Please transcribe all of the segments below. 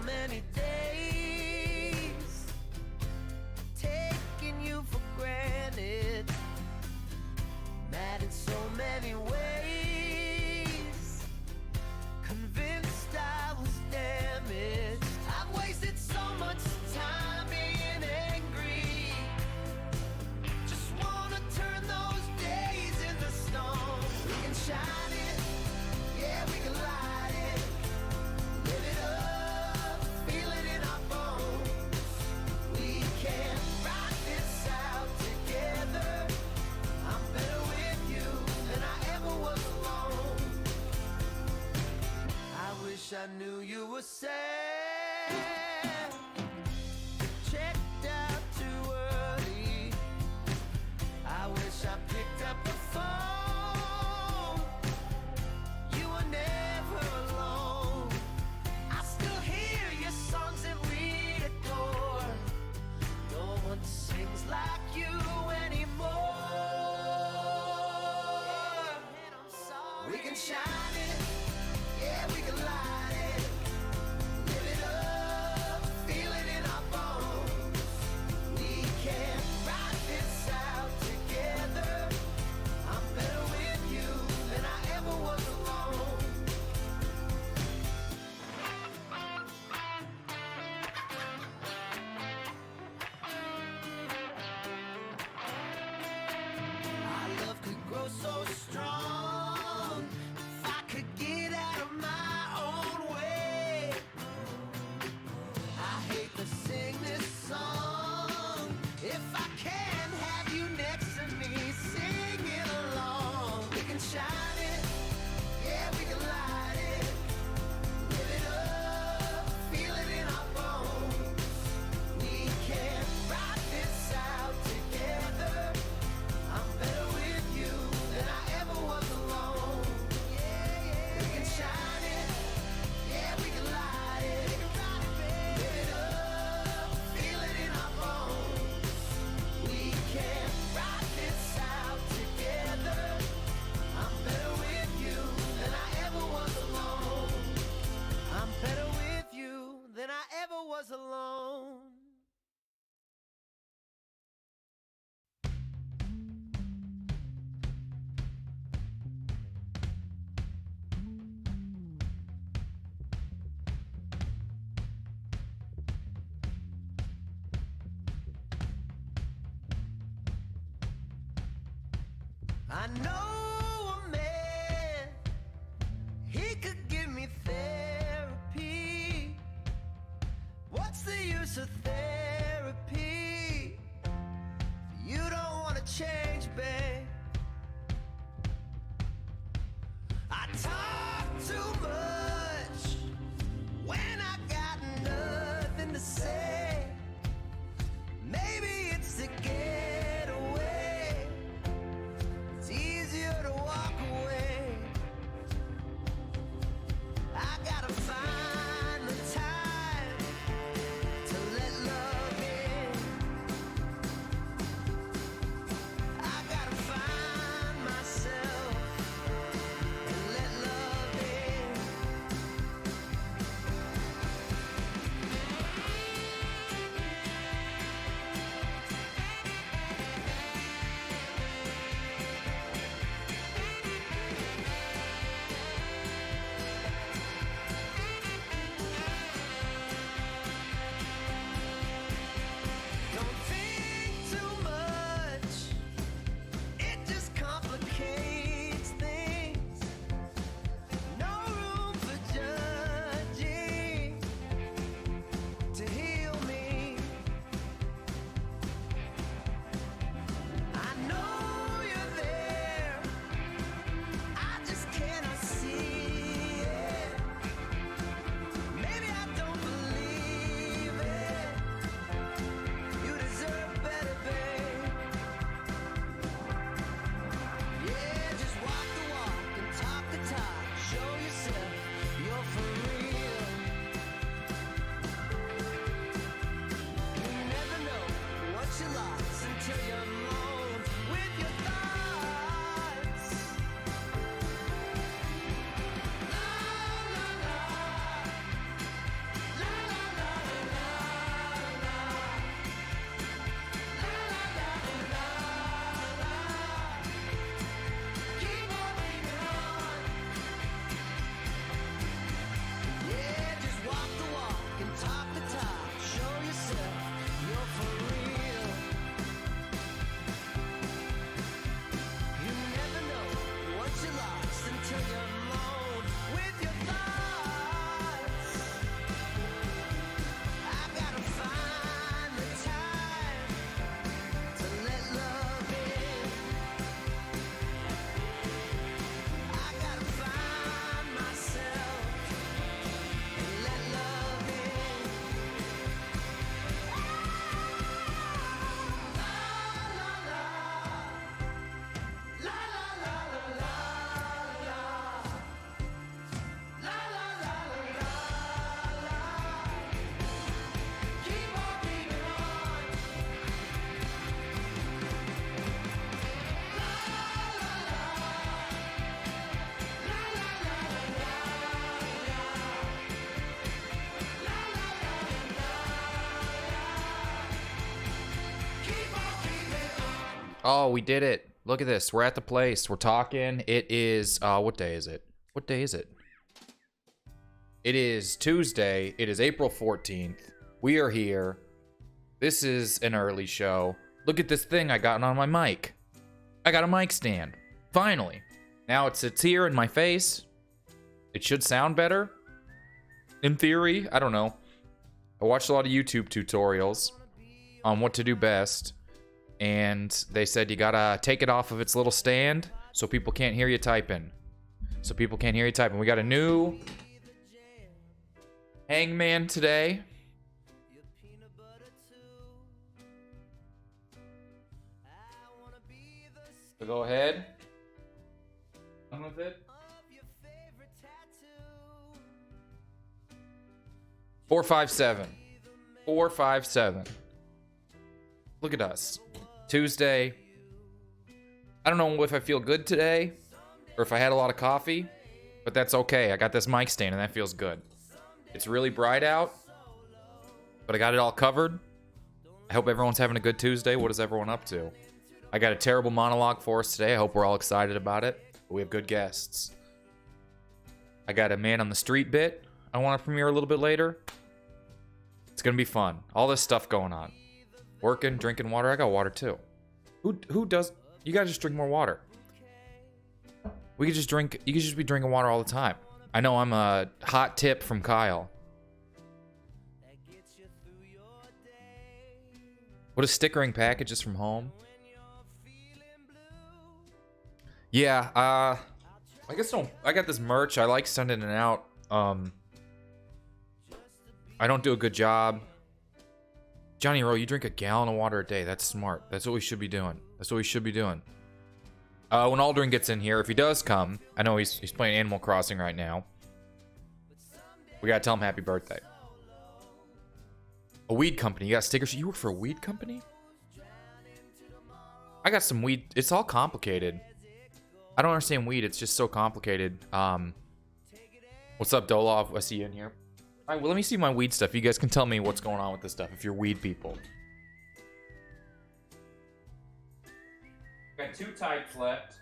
many days, taking you for granted, mad in so many ways, convinced I was damaged. I've wasted so much time being angry, just wanna turn those days into stone. We can shine it, yeah, we can light it, live it up, feel it in our bones. We can rock this out together. I'm better with you than I ever was alone. I wish I knew you were sad, checked out too early. I wish I picked up the phone, you were never alone. I still hear your songs that we adore. No one sings like you anymore. We can shine it, yeah, we can light it, live it up, feel it in our bones. We can rock this out together. I'm better with you than I ever was alone. Our love could grow so strong if I could get out of my own way. I hate to sing this song if I can't have you next to me singing along. We can shine it, yeah, we can light it, live it up, feel it in our bones. We can rock this out together. I'm better with you than I ever was alone. We can shine it, yeah, we can light it, live it up, feel it in our bones. We can rock this out together. I'm better with you than I ever was alone. I'm better with you than I ever was alone. I know a man, he could give me therapy. What's the use of therapy if you don't wanna change, babe? I talk too much when I got nothing to say. Maybe it's to get away. It's easier to walk away. I gotta find the time to let love Oh, we did it. Look at this. We're at the place. We're talking. It is, what day is it? What day is it? It is Tuesday. It is April 14th. We are here. This is an early show. Look at this thing I got on my mic. I got a mic stand. Finally. Now it sits here in my face. It should sound better. In theory, I don't know. I watched a lot of YouTube tutorials on what to do best. And they said you gotta take it off of its little stand so people can't hear you typing. We got a new hangman today. So go ahead. Come with it. 457. 457. Look at us. Tuesday. I don't know if I feel good today or if I had a lot of coffee, but that's okay. I got this mic stand and that feels good. It's really bright out, but I got it all covered. I hope everyone's having a good Tuesday. What is everyone up to? I got a terrible monologue for us today. I hope we're all excited about it. But we have good guests. I got a man on the street bit I want to premiere a little bit later. It's going to be fun. All this stuff going on. Working, drinking water. I got water too. Who does? You gotta just drink more water. We could just drink. You could just be drinking water all the time. I know I'm a hot tip from Kyle. What is stickering packages from home? Yeah, I guess don't. I got this merch. I like sending it out. I don't do a good job. Johnny Rowe, you drink a gallon of water a day. That's smart. That's what we should be doing. When Aldrin gets in here, if he does come, I know he's playing Animal Crossing right now. We gotta tell him happy birthday. A weed company. You got stickers. You work for a weed company? I got some weed. It's all complicated. I don't understand weed. It's just so complicated. What's up, Dolov? I see you in here. All right, well, let me see my weed stuff. You guys can tell me what's going on with this stuff if you're weed people. Got 2 types left.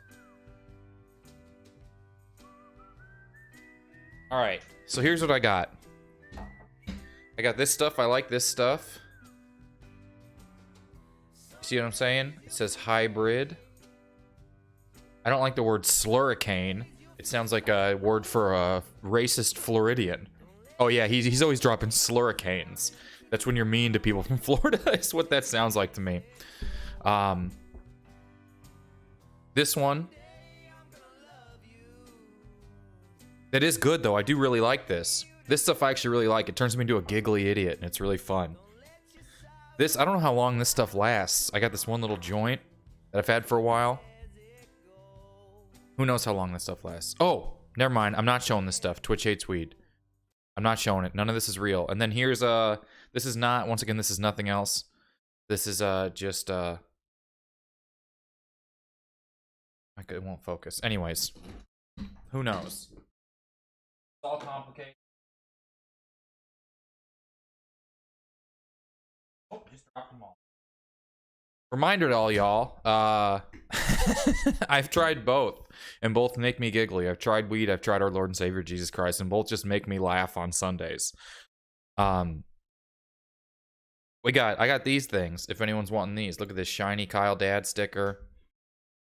All right, so here's what I got. I got this stuff. I like this stuff. You see what I'm saying? It says hybrid. I don't like the word slurricane. It sounds like a word for a racist Floridian. Oh yeah, he's always dropping slurricanes. That's when you're mean to people from Florida. Is what that sounds like to me. This one. That is good though. I do really like this. This stuff I actually really like. It turns me into a giggly idiot, and it's really fun. This, I don't know how long this stuff lasts. I got this one little joint that I've had for a while. Who knows how long this stuff lasts? Oh, never mind. I'm not showing this stuff. Twitch hates weed. I'm not showing it. None of this is real. And then here's this is not, once again, this is nothing else. This is just it won't focus. Anyways, who knows? It's all complicated. Oh, just dropped them all. Reminder to all y'all, I've tried both, and both make me giggly. I've tried weed, I've tried our Lord and Savior Jesus Christ, and both just make me laugh on Sundays. I got these things, if anyone's wanting these. Look at this shiny Kyle Dad sticker.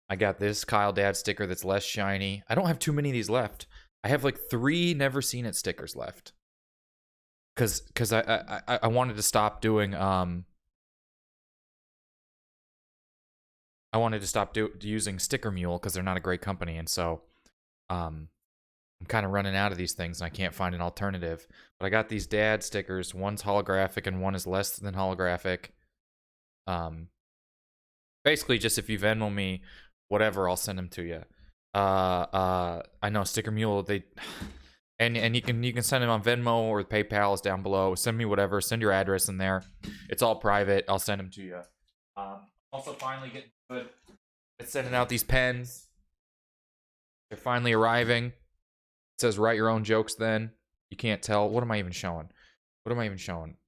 I got this Kyle Dad sticker that's less shiny. I don't have too many of these left. I have like 3 never seen it stickers left. Cause I wanted to stop doing I wanted to stop using Sticker Mule because they're not a great company, and so I'm kind of running out of these things, and I can't find an alternative. But I got these dad stickers. One's holographic, and one is less than holographic. Basically, just if you Venmo me, whatever, I'll send them to you. I know Sticker Mule. And you can send them on Venmo or PayPal is down below. Send me whatever. Send your address in there. It's all private. I'll send them to you. Also, finally getting good at sending out these pens. They're finally arriving. It says write your own jokes then. You can't tell. What am I even showing?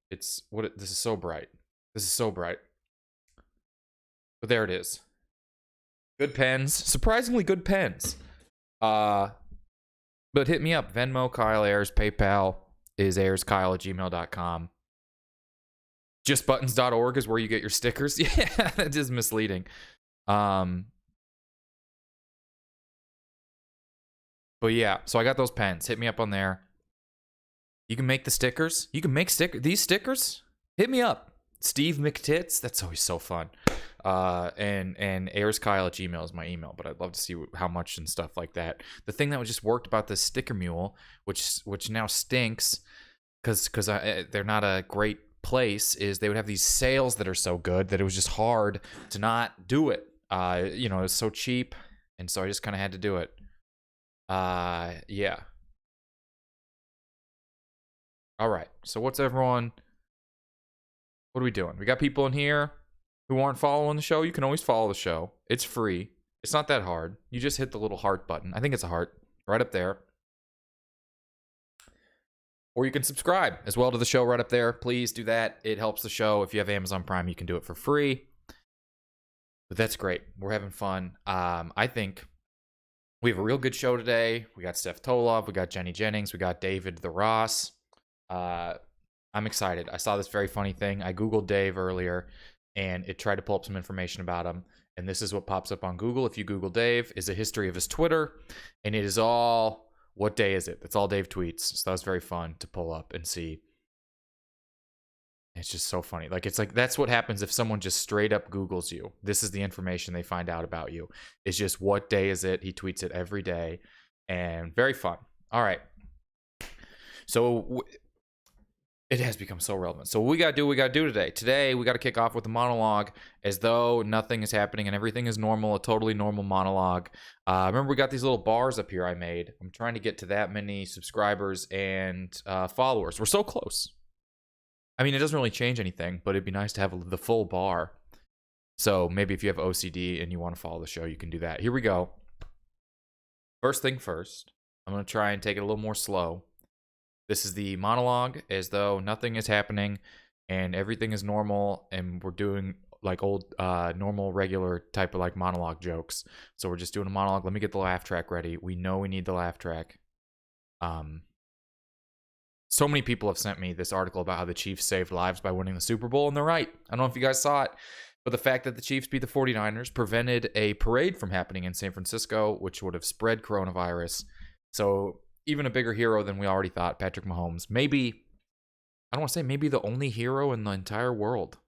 This is so bright. But there it is. Good pens. Surprisingly good pens. But hit me up. Venmo, Kyle Ayers. PayPal is ayerskyle@gmail.com. Justbuttons.org is where you get your stickers. Yeah, that is misleading. But yeah, so I got those pens. Hit me up on there. You can make the stickers. You can make these stickers. Hit me up. Steve McTits. That's always so fun. And ayerskyle@gmail is my email, but I'd love to see how much and stuff like that. The thing that just worked about this sticker mule, which now stinks because they're not a great place, is they would have these sales that are so good that it was just hard to not do it. It was so cheap, and so I just kind of had to do it. Yeah. All right. So what's everyone? What are we doing? We got people in here who aren't following the show. You can always follow the show. It's free. It's not that hard. You just hit the little heart button. I think it's a heart right up there. Or you can subscribe as well to the show right up there. Please do that. It helps the show. If you have Amazon Prime, you can do it for free. But that's great. We're having fun. I think we have a real good show today. We got Steph Tolev. We got Jenny Jennings. We got David the Ross. I'm excited. I saw this very funny thing. I Googled Dave earlier, and it tried to pull up some information about him. And this is what pops up on Google. If you Google Dave, is a history of his Twitter. And it is all, what day is it? That's all Dave tweets. So that was very fun to pull up and see. It's just so funny. It's like, that's what happens if someone just straight up Googles you. This is the information they find out about you. It's just, what day is it? He tweets it every day. And very fun. All right. So it has become so relevant. So what we got to do today. Today, we got to kick off with a monologue as though nothing is happening and everything is normal, a totally normal monologue. Remember, we got these little bars up here I made. I'm trying to get to that many subscribers and followers. We're so close. I mean, it doesn't really change anything, but it'd be nice to have the full bar. So maybe if you have OCD and you want to follow the show, you can do that. Here we go. First thing first, I'm going to try and take it a little more slow. This is the monologue as though nothing is happening and everything is normal, and we're doing like old normal regular type of monologue jokes. So we're just doing a monologue. Let me get the laugh track ready. We know we need the laugh track. So many people have sent me this article about how the Chiefs saved lives by winning the Super Bowl, and they're right. I don't know if you guys saw it, but the fact that the Chiefs beat the 49ers prevented a parade from happening in San Francisco, which would have spread coronavirus. So even a bigger hero than we already thought, Patrick Mahomes. Maybe, I don't want to say maybe the only hero in the entire world.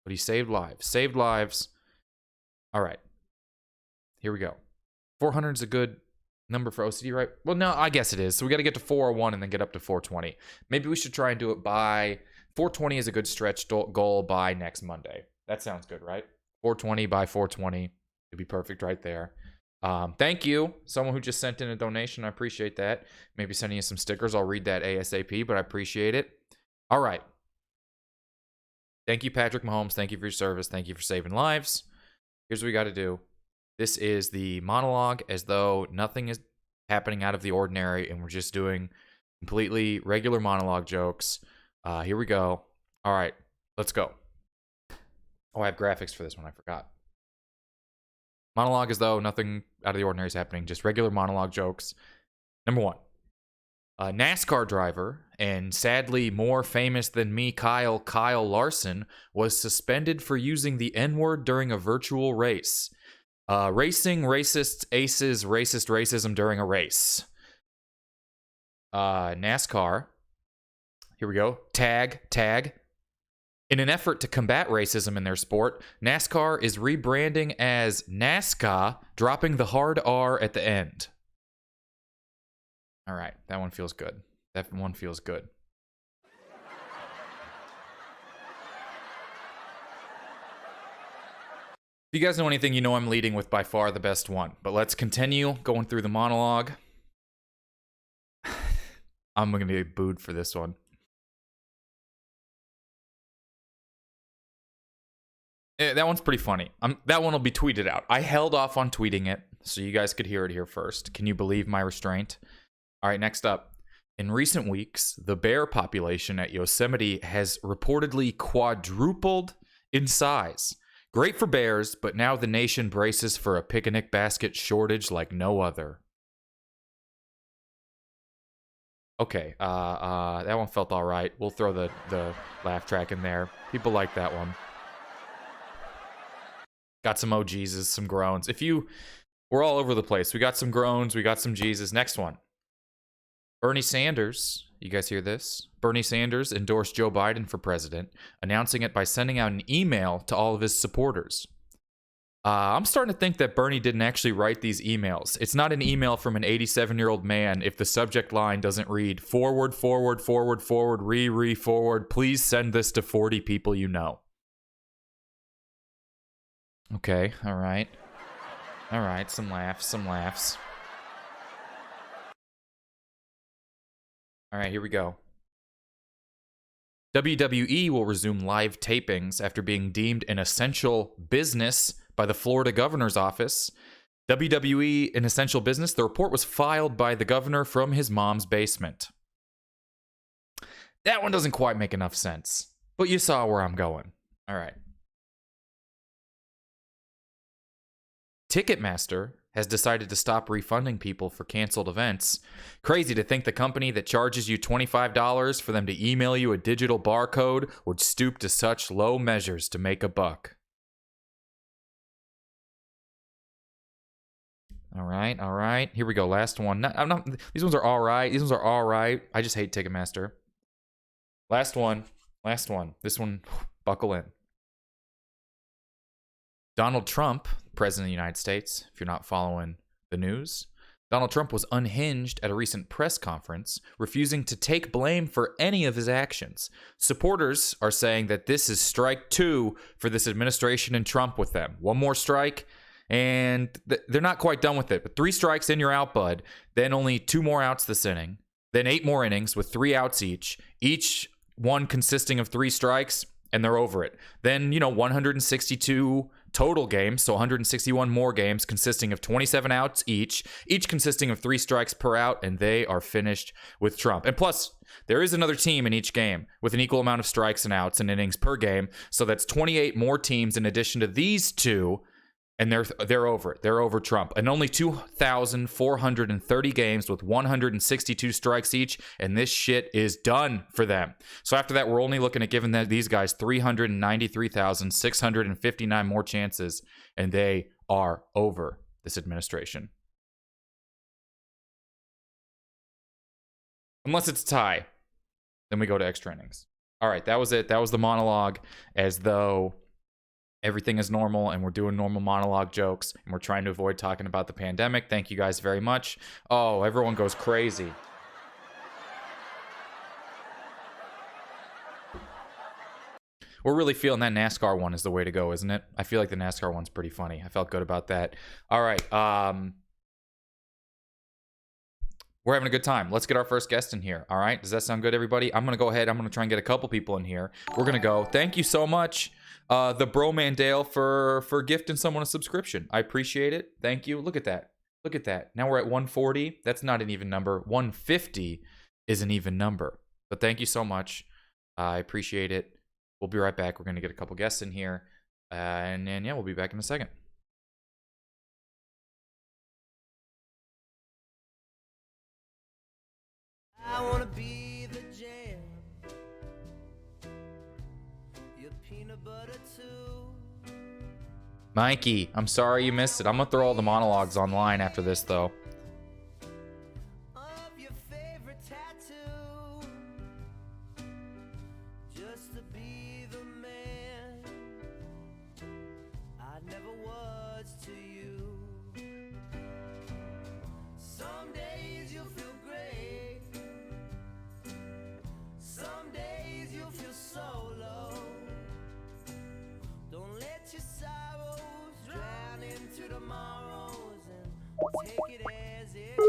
But he saved lives. Saved lives. All right. Here we go. 400 is a good number for OCD, right? Well, no, I guess it is. So we got to get to 401 and then get up to 420. Maybe we should try and do it by 420 is a good stretch goal by next Monday. That sounds good, right? 420 by 420. It'd be perfect right there. Thank you, someone who just sent in a donation. I appreciate that. Maybe sending you some stickers. I'll read that ASAP, but I appreciate it. All right. Thank you, Patrick Mahomes. Thank you for your service. Thank you for saving lives. Here's what we got to do. This is the monologue as though nothing is happening out of the ordinary, and we're just doing completely regular monologue jokes. Here we go. All right, let's go. Oh, I have graphics for this one. I forgot. Monologue as though nothing out of the ordinary is happening. Just regular monologue jokes. Number one. A NASCAR driver, and sadly more famous than me, Kyle Larson, was suspended for using the N-word during a virtual race. Racing, racist, aces, racist racism during a race. NASCAR. Here we go. Tag. In an effort to combat racism in their sport, NASCAR is rebranding as NASCA, dropping the hard R at the end. All right, that one feels good. That one feels good. If you guys know anything, you know I'm leading with by far the best one. But let's continue going through the monologue. I'm going to be booed for this one. That one's pretty funny. That one will be tweeted out. I held off on tweeting it so you guys could hear it here first. Can you believe my restraint? All right, next up. In recent weeks, the bear population at Yosemite has reportedly quadrupled in size, Great for bears, but now the nation braces for a picnic basket shortage like no other. Okay, that one felt all right. We'll throw the laugh track in there. People like that one. Got some oh Jesus, some groans. We're all over the place. We got some groans, we got some Jesus. Next one. Bernie Sanders, you guys hear this? Bernie Sanders endorsed Joe Biden for president, announcing it by sending out an email to all of his supporters. I'm starting to think that Bernie didn't actually write these emails. It's not an email from an 87-year-old man if the subject line doesn't read, forward, forward, forward, forward, forward. Please send this to 40 people you know. Okay, all right. All right, some laughs. All right, here we go. WWE will resume live tapings after being deemed an essential business by the Florida governor's office. WWE an essential business? The report was filed by the governor from his mom's basement. That one doesn't quite make enough sense, but you saw where I'm going. All right. Ticketmaster has decided to stop refunding people for canceled events. Crazy to think the company that charges you $25 for them to email you a digital barcode would stoop to such low measures to make a buck. All right. Here we go. Last one. These ones are all right. I just hate Ticketmaster. Last one. This one, buckle in. Donald Trump, President of the United States, if you're not following the news, Donald Trump was unhinged at a recent press conference, refusing to take blame for any of his actions. Supporters are saying that this is strike 2 for this administration and Trump with them. One more strike, and they're not quite done with it. But 3 strikes and you're out, bud. Then only 2 more outs this inning. Then 8 more innings with 3 outs each one consisting of 3 strikes, and they're over it. Then, 162 total games, so 161 more games consisting of 27 outs each consisting of 3 strikes per out, and they are finished with Trump. And plus, there is another team in each game with an equal amount of strikes and outs and innings per game, so that's 28 more teams in addition to these 2, and they're over it. They're over Trump. And only 2,430 games with 162 strikes each, and this shit is done for them. So after that, we're only looking at giving these guys 393,659 more chances, and they are over this administration. Unless it's a tie, then we go to extra innings. All right, that was it. That was the monologue, as though everything is normal and we're doing normal monologue jokes and we're trying to avoid talking about the pandemic. Thank you guys very much. Oh, everyone goes crazy. We're really feeling that NASCAR one is the way to go, isn't it? I feel like the NASCAR one's pretty funny. I felt good about that. All right. We're having a good time. Let's get our first guest in here. All right. Does that sound good, everybody? I'm going to go ahead. I'm going to try and get a couple people in here. We're going to go. Thank you so much, the Bro Mandale, for gifting someone a subscription. I appreciate it. Thank you. Look at that. Look at that. Now we're at 140. That's not an even number. 150 is an even number. But thank you so much. I appreciate it. We'll be right back. We're going to get a couple guests in here. And then, yeah, we'll be back in a second. I wanna be the jam, your peanut butter too. Mikey, I'm sorry you missed it. I'm going to throw all the monologues online after this, though. Of your favorite tattoo, just to be the man I never was to you. Some days you'll feel great, some days you'll feel so low. Don't let your sorrows drown into tomorrows, and take it as it goes.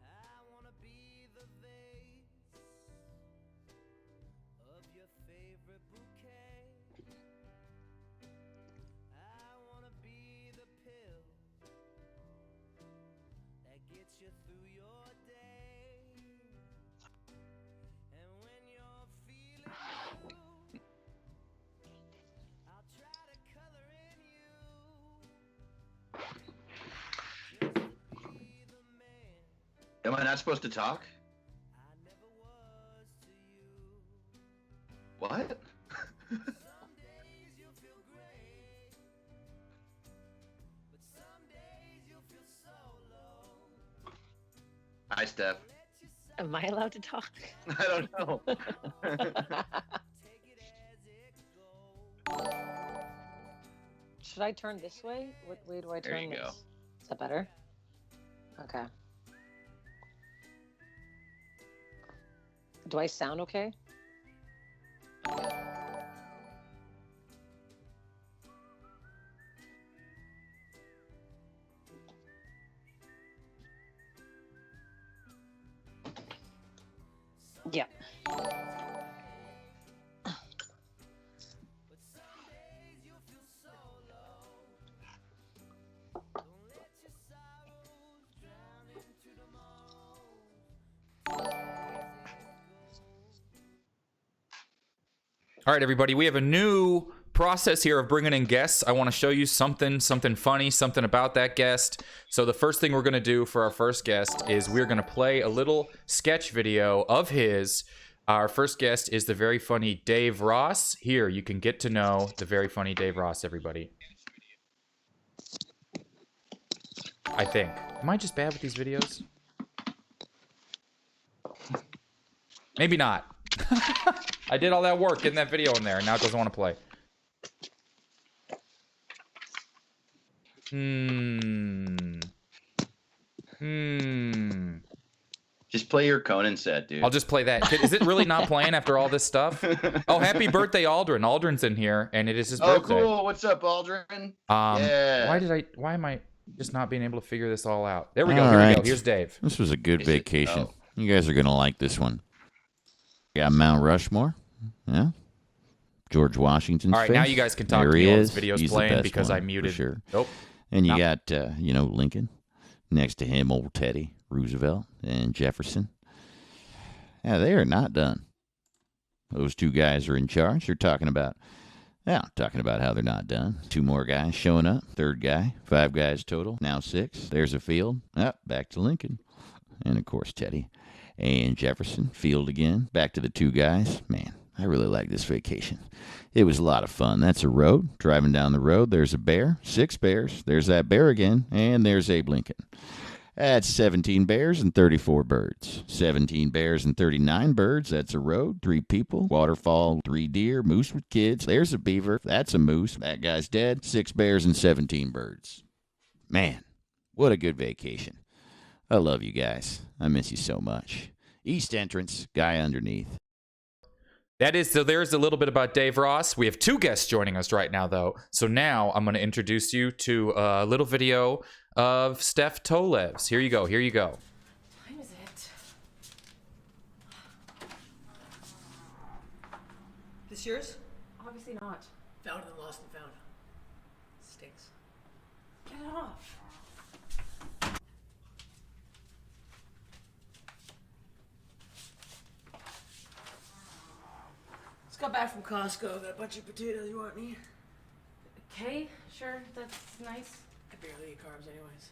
I wanna be the vase of your favorite bouquet. I wanna be the pill that gets you through your day. Am I not supposed to talk? What? Hi, Steph. Am I allowed to talk? I don't know. Should I turn this way? What way do I turn There you this? go. Is that better? Okay. Do I sound okay? Yeah. All right, everybody, we have a new process here of bringing in guests. I want to show you something funny, something about that guest. So the first thing we're going to do for our first guest is we're going to play a little sketch video of his. Our first guest is the very funny Dave Ross. Here, you can get to know the very funny Dave Ross, everybody. I think. Am I just bad with these videos? Maybe not. I did all that work getting that video in there, and now it doesn't want to play. Just play your Conan set, dude. I'll just play that. Is it really not playing after all this stuff? Oh, happy birthday, Aldrin. Aldrin's in here, and it is his birthday. Oh, cool. What's up, Aldrin? Yeah. Why am I just not being able to figure this all out? There we go. All Here we right. go. Here's Dave. This was a good vacation. Oh. You guys are going to like this one. Got Mount Rushmore. Yeah. George Washington's All right, face. now you guys can talk There to me he while is. this video's He's the playing best because one, I for muted. Sure. Nope. And you No. got, Lincoln. Next to him, old Teddy Roosevelt and Jefferson. Yeah, they are not done. Those two guys are in charge. They're talking about how they're not done. Two more guys showing up. Third guy. 5 guys total. Now 6. There's a field. Back to Lincoln. And, of course, Teddy and Jefferson. Field again. Back to the 2 guys. Man, I really like this vacation. It was a lot of fun. That's a road. Driving down the road, there's a bear. 6 bears. There's that bear again. And there's Abe Lincoln. That's 17 bears and 34 birds. 17 bears and 39 birds. That's a road. 3 people. Waterfall. 3 deer. Moose with kids. There's a beaver. That's a moose. That guy's dead. 6 bears and 17 birds. Man, what a good vacation. I love you guys. I miss you so much. East entrance. Guy underneath. So there's a little bit about Dave Ross. We have 2 guests joining us right now, though. So now I'm going to introduce you to a little video of Steph Tolev's. Here you go. Here you go. What time is it? This yours? Obviously not. Found and lost and found. Stinks. Get it off. Just got back from Costco. Got a bunch of potatoes. You want any? Okay, sure, that's nice. I barely eat carbs anyways.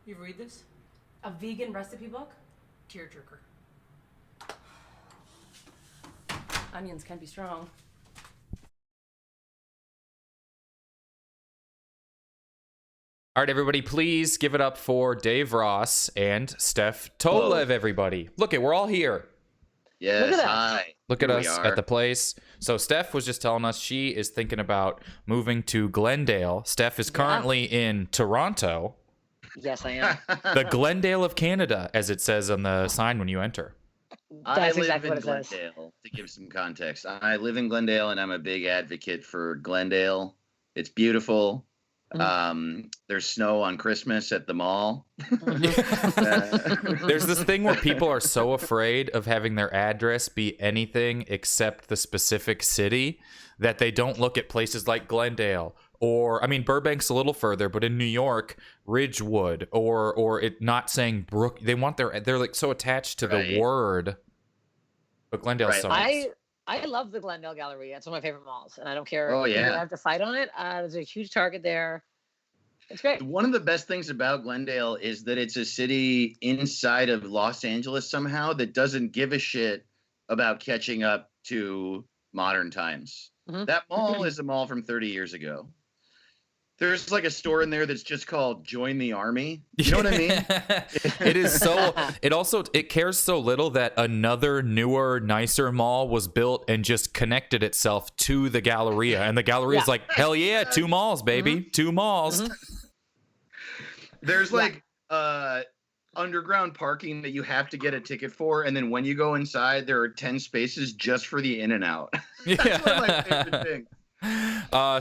You read this? A vegan recipe book? Tearjerker. Onions can be strong. All right, everybody, please give it up for Dave Ross and Steph Tolev, everybody. Look, we're all here. Yes, Look at that. hi. Look at Here we us are. at the place. So Steph was just telling us she is thinking about moving to Glendale. Steph is currently in Toronto, Yes, I am. the Glendale of Canada, as it says on the sign when you enter. I That's live exactly in what it says. Glendale, to give some context. I live in Glendale, and I'm a big advocate for Glendale. It's beautiful. There's snow on Christmas at the mall. There's this thing where people are so afraid of having their address be anything except the specific city that they don't look at places like Glendale or, I mean, Burbank's a little further, but in New York, Ridgewood or it not saying Brook. They want they're like so attached to the Right. word But Glendale's Right. so nice. I love the Glendale Galleria. It's one of my favorite malls, and I don't care Oh, if yeah. I have to fight on it. There's a huge Target there. It's great. One of the best things about Glendale is that it's a city inside of Los Angeles somehow that doesn't give a shit about catching up to modern times. Mhm. That mall is a mall from 30 years ago. There's like a store in there that's just called Join the Army. You know what I mean? It is so. It cares so little that another newer, nicer mall was built and just connected itself to the Galleria, and the Galleria is Yeah. like, hell yeah, 2 malls, baby, 2 malls. There's like underground parking that you have to get a ticket for, and then when you go inside, there are 10 spaces just for the in and out. That's one of my favorite things.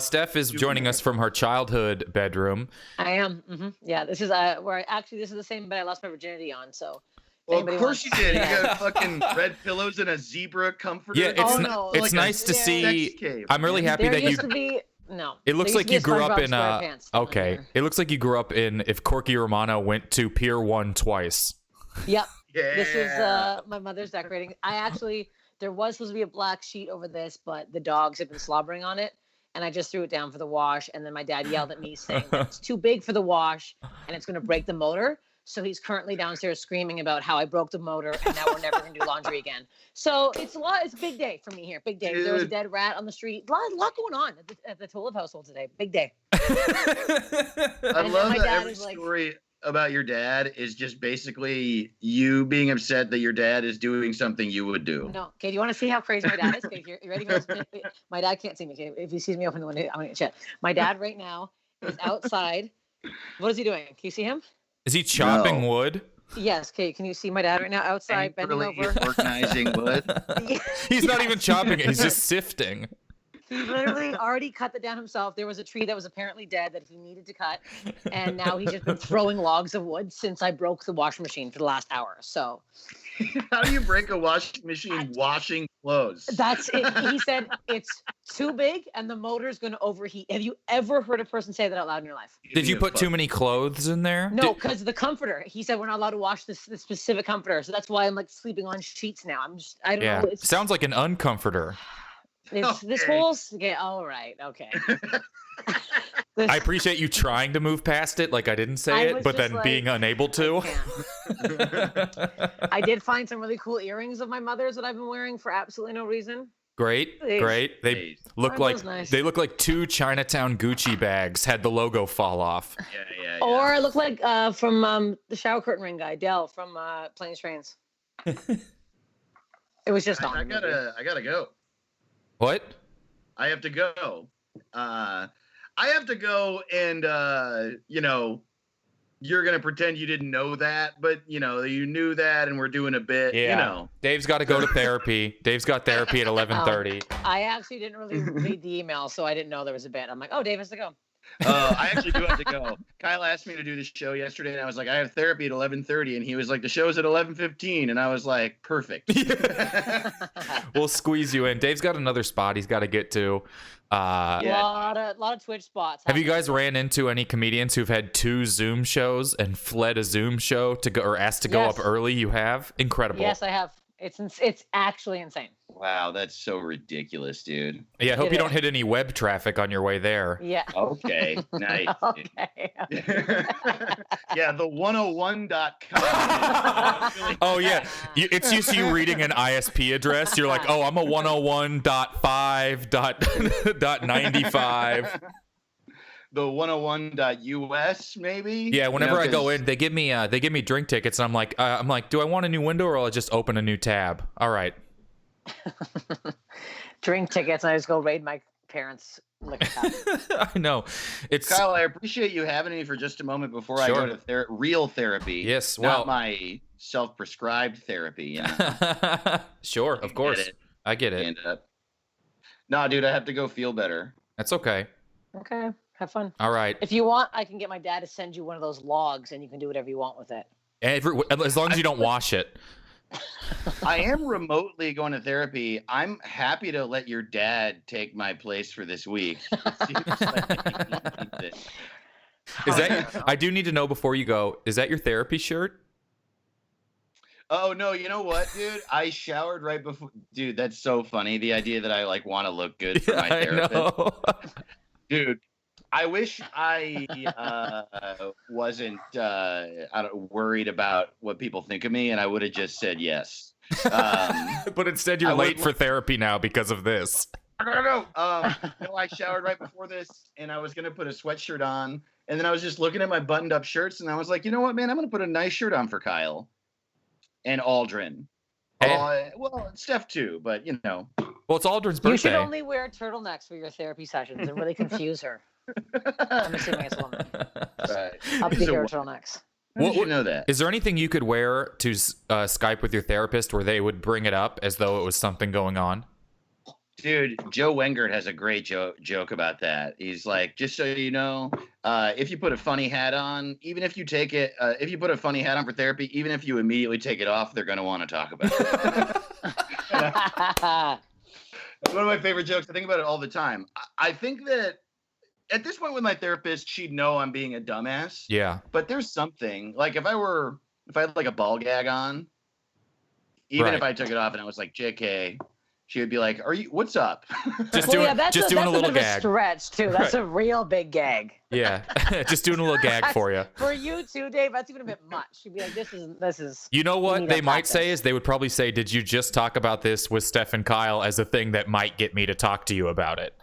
Steph is joining us from her childhood bedroom. I am. Yeah, this is this is the same bed I lost my virginity on. So. Well, of anybody course wants- you did. You Yeah. got fucking red pillows and a zebra comforter. Yeah, it's no. it's like a nice to sex see. cave, I'm really man. happy There that you. used to be no. It looks there like used you to be grew up SpongeBob in SquarePants down okay. here. It looks like you grew up in if Corky Romano went to Pier 1 twice. Yep. Yeah. This is my mother's decorating. There was supposed to be a black sheet over this, but the dogs had been slobbering on it, and I just threw it down for the wash. And then my dad yelled at me saying that it's too big for the wash and it's going to break the motor. So he's currently downstairs screaming about how I broke the motor and now we're never going to do laundry again. So it's a big day for me here. Big day. There was a Dude. dead rat on the street. A lot going on at the Tolev household today. Big day. I And love my that dad every is like- story about your dad is just basically you being upset that your dad is doing something you would do. No. Okay, do you want to see how crazy my dad is? Okay, you ready for this? My dad can't see me. Okay, if he sees me open the window, I'm going to chat. My dad right now is outside. What is he doing? Can you see him? Is he chopping No. wood? Yes. Okay, can you see my dad right now outside bending Angrily over? organizing wood. He's not even chopping it. He's just sifting. He literally already cut that down himself. There was a tree that was apparently dead that he needed to cut, and now he's just been throwing logs of wood since I broke the washing machine for the last hour. So How do you break a washing machine washing clothes? that's it. He said it's too big and the motor's going to overheat. Have you ever heard a person say that out loud in your life? Did you put too many clothes in there? No, because the comforter. He said we're not allowed to wash this specific comforter, so that's why I'm like sleeping on sheets now. I don't Yeah. know. It's, Sounds like an uncomforter. this Okay. whole okay. All right. Okay. I appreciate you trying to move past it, like I didn't say I it, was but just then like, being unable to. I did find some really cool earrings of my mother's that I've been wearing for absolutely no reason. Great, Please. great. They Please. look Aren't like those nice? they look like 2 Chinatown Gucci bags had the logo fall off. Yeah. Or I look like from the shower curtain ring guy, Dell from Planes Trains. It was just on. I the movie. gotta go. What? I have to go. I have to go, and you're gonna pretend you didn't know that, but you knew that, and we're doing a bit. Dave's got to go to therapy. Dave's got therapy at 11:30. I actually didn't really read the email, so I didn't know there was a bit. I'm like, oh, Dave has to go. I actually do have to go. Kyle asked me to do the show yesterday, and I was like, I have therapy at 11:30, and he was like, the show's at 11:15, and I was like, perfect. We'll squeeze you in. Dave's got another spot he's got to get to. Yeah. Lot of Twitch spots. Have you guys ran into any comedians who've had 2 Zoom shows and fled a Zoom show to go or asked to go Yes. up early? You have? Incredible. Yes, I have. It's actually insane. Wow, that's so ridiculous, dude. Yeah, I hope It you don't is. hit any web traffic on your way there. Yeah. Okay, nice. Okay. Yeah, the 101.com. Oh, yeah. It's just you reading an ISP address. You're like, oh, I'm a 101.5.95. The 101.us, maybe? Yeah, whenever I go 'cause- in, they give me drink tickets, and I'm like, do I want a new window or I'll just open a new tab? All right. Drink tickets, and I just go raid my parents' liquor cabinet. I know. It's Kyle, I appreciate you having me for just a moment before I Sure. go to real therapy. Yes, not well- my self-prescribed therapy. You know? sure, of course. Get it. I get it. And, no, dude, I have to go feel better. That's okay. Okay. Have fun. All right. If you want, I can get my dad to send you one of those logs, and you can do whatever you want with it. As long as you don't wash it. I am remotely going to therapy. I'm happy to let your dad take my place for this week. It seems like he needs it. Is that I do need to know before you go, is that your therapy shirt? Oh no, you know what, dude? I showered right before. Dude, that's so funny. The idea that I like want to look good for my I therapist. know. Dude, I wish I wasn't worried about what people think of me, and I would have just said yes. But instead, you're I would- late for therapy now because of this. No, I showered right before this, and I was gonna put a sweatshirt on, and then I was just looking at my buttoned-up shirts, and I was like, you know what, man, I'm gonna put a nice shirt on for Kyle and Aldrin. Well, Steph too, but you know. Well, it's Aldrin's You should birthday. only wear turtlenecks for your therapy sessions and really confuse her. I'm assuming it's a woman. Right. I'll be It's a here wo- turtlenecks. How did you know that? Is there anything you could wear to Skype with your therapist where they would bring it up as though it was something going on? Dude, Joe Wengert has a great joke about that. He's like, just so you know, if you put a funny hat on, even if you take it, if you put a funny hat on for therapy, even if you immediately take it off, they're going to want to talk about it. It's one of my favorite jokes. I think about it all the time. I think that at this point with my therapist, she'd know I'm being a dumbass. Yeah. But there's something, like if I had like a ball gag on, even Right. if I took it off and I was like, JK, she would be like, what's up? Just Well, doing, yeah, that's just a, doing that's a little bit of a gag. stretch too. That's Right. a real big gag. Yeah. Just doing a little gag for you. For you too, Dave. That's even a bit much. She'd be like, "This is." You know we what need they to might say practice. is they would probably say, did you just talk about this with Steph and Kyle as a thing that might get me to talk to you about it?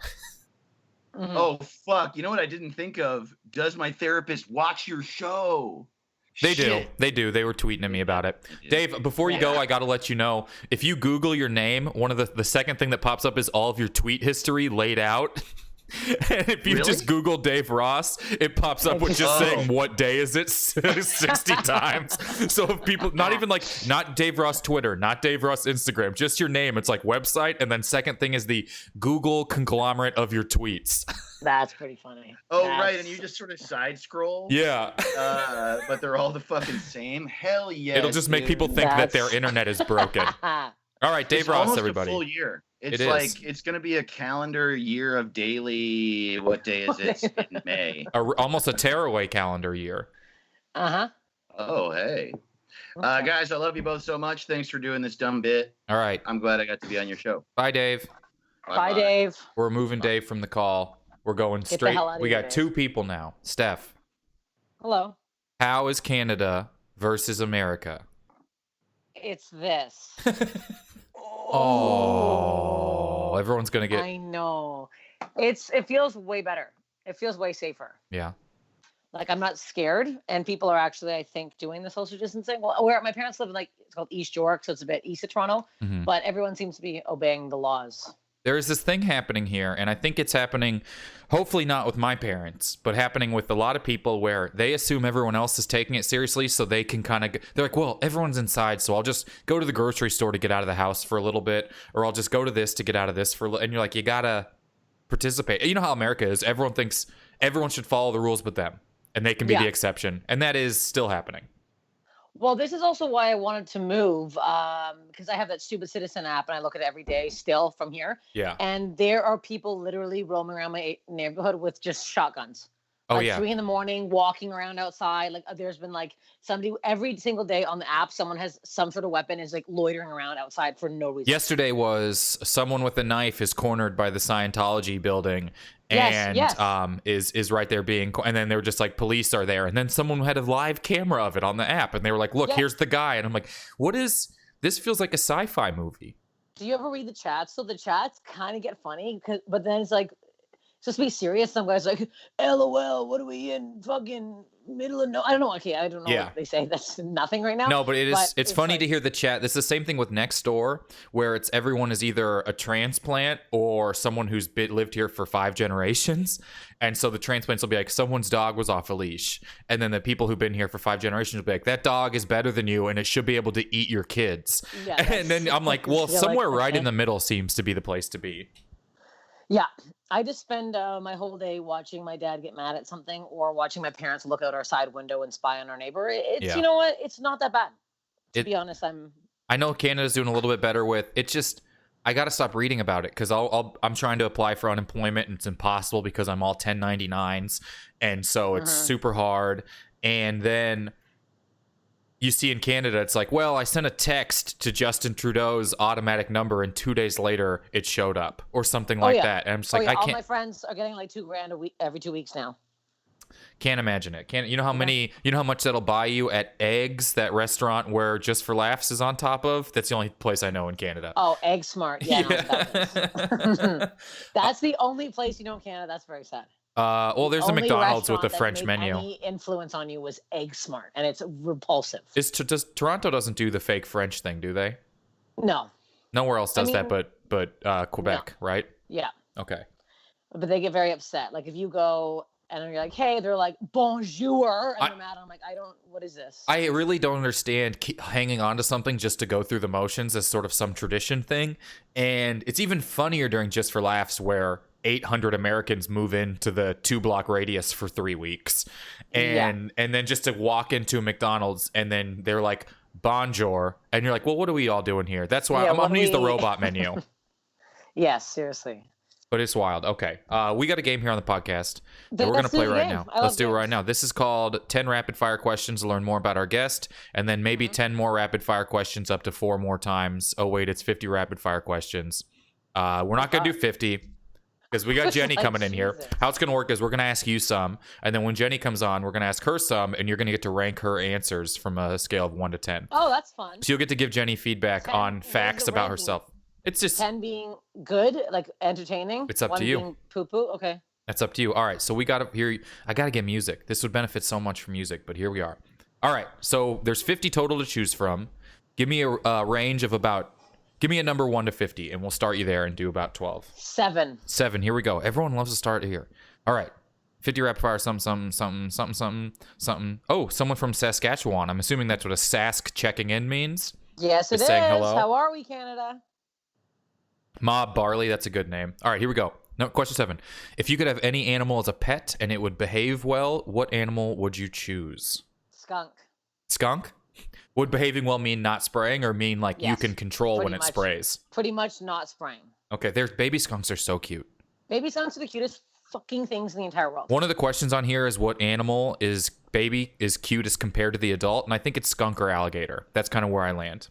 Mhm. Oh, fuck. You know what I didn't think of? Does my therapist watch your show? They do. Shit. They do. They were tweeting at me about it. Dave, before you go, I got to let you know, if you Google your name, one of the second thing that pops up is all of your tweet history laid out. And if you Really? just Google Dave Ross, it pops up with just Oh. saying, what day is it 60 times. So if people, not even like, not Dave Ross Twitter, not Dave Ross Instagram, just your name. It's like website. And then second thing is the Google conglomerate of your tweets. That's pretty funny. Oh, right. That's- And you just sort of side scroll. Yeah. But they're all the fucking same. Hell yeah. It'll just make people think that their internet is broken. All right, Dave It's Ross, almost everybody. a full year. It's It like is. it's going to be a calendar year of daily. What day is it? In May. Almost a tearaway calendar year. Uh-huh. Oh, hey. Guys, I love you both so much. Thanks for doing this dumb bit. All right. I'm glad I got to be on your show. Bye, Dave. Bye, Dave. We're moving Dave from the call. We're going the straight. hell out of We here, got Dave. two people now. Steph, Hello. how is Canada versus America? It's this. Oh, everyone's going to get. I know. It feels way better. It feels way safer. Yeah. Like I'm not scared, and people are actually, I think, doing the social distancing. Well, where my parents live in, like, it's called East York, so it's a bit east of Toronto, Mhm. but everyone seems to be obeying the laws. There is this thing happening here, and I think it's happening, hopefully not with my parents, but happening with a lot of people where they assume everyone else is taking it seriously, so they can kind of, they're like, well, everyone's inside, so I'll just go to the grocery store to get out of the house for a little bit, or I'll just go to this to get out of this for a little, and you're like, you gotta participate. You know how America is. Everyone thinks everyone should follow the rules but them, and they can be Yeah. the exception, and that is still happening. Well, this is also why I wanted to move, because I have that stupid Citizen app, and I look at it every day still from here. Yeah. And there are people literally roaming around my neighborhood with just shotguns. Oh, Like yeah. 3 a.m, walking around outside. Like there's been like somebody every single day on the app, someone has some sort of weapon, is like loitering around outside for no reason. Yesterday was someone with a knife is cornered by the Scientology building Yes, and yes. is right there being, and then they were just like, police are there, and then someone had a live camera of it on the app, and they were like, look, Yeah. here's the guy, and I'm like, what is this? Feels like a sci-fi movie. Do you ever read the chats? So the chats kind of get funny, but then it's like, supposed to be serious. Some guys like, LOL, what are we in fucking middle of no? I don't know. Okay, I don't know Yeah. what they say. That's nothing right now. No, but it's it's funny like- to hear the chat. It's the same thing with Nextdoor, where it's everyone is either a transplant or someone who's lived here for 5 generations. And so the transplants will be like, someone's dog was off a leash. And then the people who've been here for 5 generations will be like, that dog is better than you and it should be able to eat your kids. Yeah, And then that's- I'm like, well, you're like, somewhere right okay. in the middle seems to be the place to be. Yeah, I just spend my whole day watching my dad get mad at something, or watching my parents look out our side window and spy on our neighbor. It's Yeah. You know what? It's not that bad. To It- be honest, I know Canada's doing a little bit better with it. Just I got to stop reading about it because I'm trying to apply for unemployment and it's impossible because I'm all 1099s, and so it's super hard. And then you see in Canada, it's like, well, I sent a text to Justin Trudeau's automatic number, and 2 days later it showed up, or something like that. And I'm just like, I all can't. my friends are getting like $2,000 a week every 2 weeks now. Can't imagine it. You know how much that'll buy you at Eggs, that restaurant where Just for Laughs is on top of? That's the only place I know in Canada. Oh, Egg Smart. Yeah. No, that's the only place you know in Canada. That's very sad. Well, there's a Only McDonald's with a restaurant that French made menu. Any influence on you was Egg Smart, and it's repulsive. Toronto doesn't do the fake French thing, do they? No. Nowhere else does that but Quebec, right? Yeah. Okay. But they get very upset. Like if you go and you're like, hey, they're like, bonjour, and they're mad. I'm like, what is this? I really don't understand hanging on to something just to go through the motions as sort of some tradition thing. And it's even funnier during Just for Laughs where 800 Americans move into the 2-block radius for 3 weeks. And then just to walk into a McDonald's and then they're like, bonjour. And you're like, well, what are we all doing here? That's why I'm going to use the robot menu. Yes, seriously. But it's wild. Okay. We got a game here on the podcast that we're going to play right now. Let's do it right now. This is called 10 rapid fire questions to learn more about our guest, and then maybe 10 more rapid fire questions up to 4 more times. Oh, wait, it's 50 rapid fire questions. We're not going to do 50 because we got Jenny coming in here. How it's going to work is we're going to ask you some, and then when Jenny comes on, we're going to ask her some, and you're going to get to rank her answers from a scale of 1 to 10. Oh, that's fun. So you'll get to give Jenny feedback on facts about herself. It's just 10 being good, like entertaining. It's up to 1 you. Being poo-poo. Okay. That's up to you. All right, so we got to hear. I got to get music. This would benefit so much from music, but here we are. All right, so there's 50 total to choose from. Give me a range of about. Give me a number 1 to 50, and we'll start you there and do about 12. 7. 7. Here we go. Everyone loves to start here. All right, 50 rapid fire. Something. Oh, someone from Saskatchewan. I'm assuming that's what a Sask checking in means. Yes, it is. Saying hello. How are we, Canada? Mob Barley, that's a good name. All right, here we go. No, question 7. If you could have any animal as a pet and it would behave well, what animal would you choose? Skunk. Skunk? Would behaving well mean not spraying or mean like you Yes, can control when it much. sprays? Pretty much not spraying. Okay, there's baby skunks are so cute. Baby skunks are the cutest fucking things in the entire world. One of the questions on here is what animal is cute as compared to the adult, and I think it's skunk or alligator. That's kind of where I land.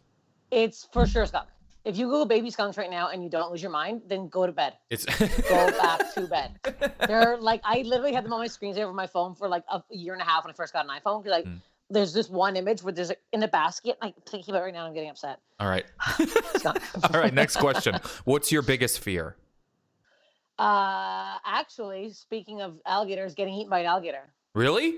It's for sure skunk. If you Google baby skunks right now and you don't lose your mind, then go to bed. It's Go back to bed. They're like, I literally had them on my screensaver of my phone for like a year and a half when I first got an iPhone. Because there's this one image where there's in a basket. I think about it right now. I'm getting upset. All right. Skunk. All right, next question. What's your biggest fear? Actually, speaking of alligators, getting eaten by an alligator. Really?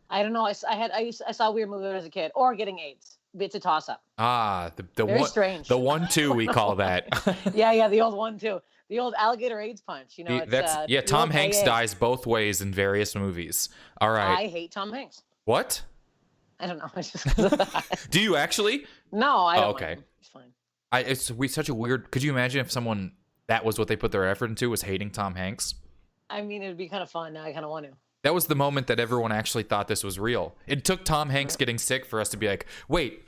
I don't know. I saw a weird movie as a kid, or getting AIDS. It's a toss up. The Very one, strange. the 1-2 we call that. Yeah, the old one too. The old alligator AIDS punch. You know, it's, Tom old Hanks AA. dies both ways in various movies. All right. I hate Tom Hanks. What? I don't know. It's just Do you actually? No, I don't. Okay. Mind him. It's fine. It's such a weird. Could you imagine if someone that was what they put their effort into was hating Tom Hanks? I mean, it'd be kind of fun. Now I kind of want to. That was the moment that everyone actually thought this was real. It took Tom Hanks getting sick for us to be like, wait,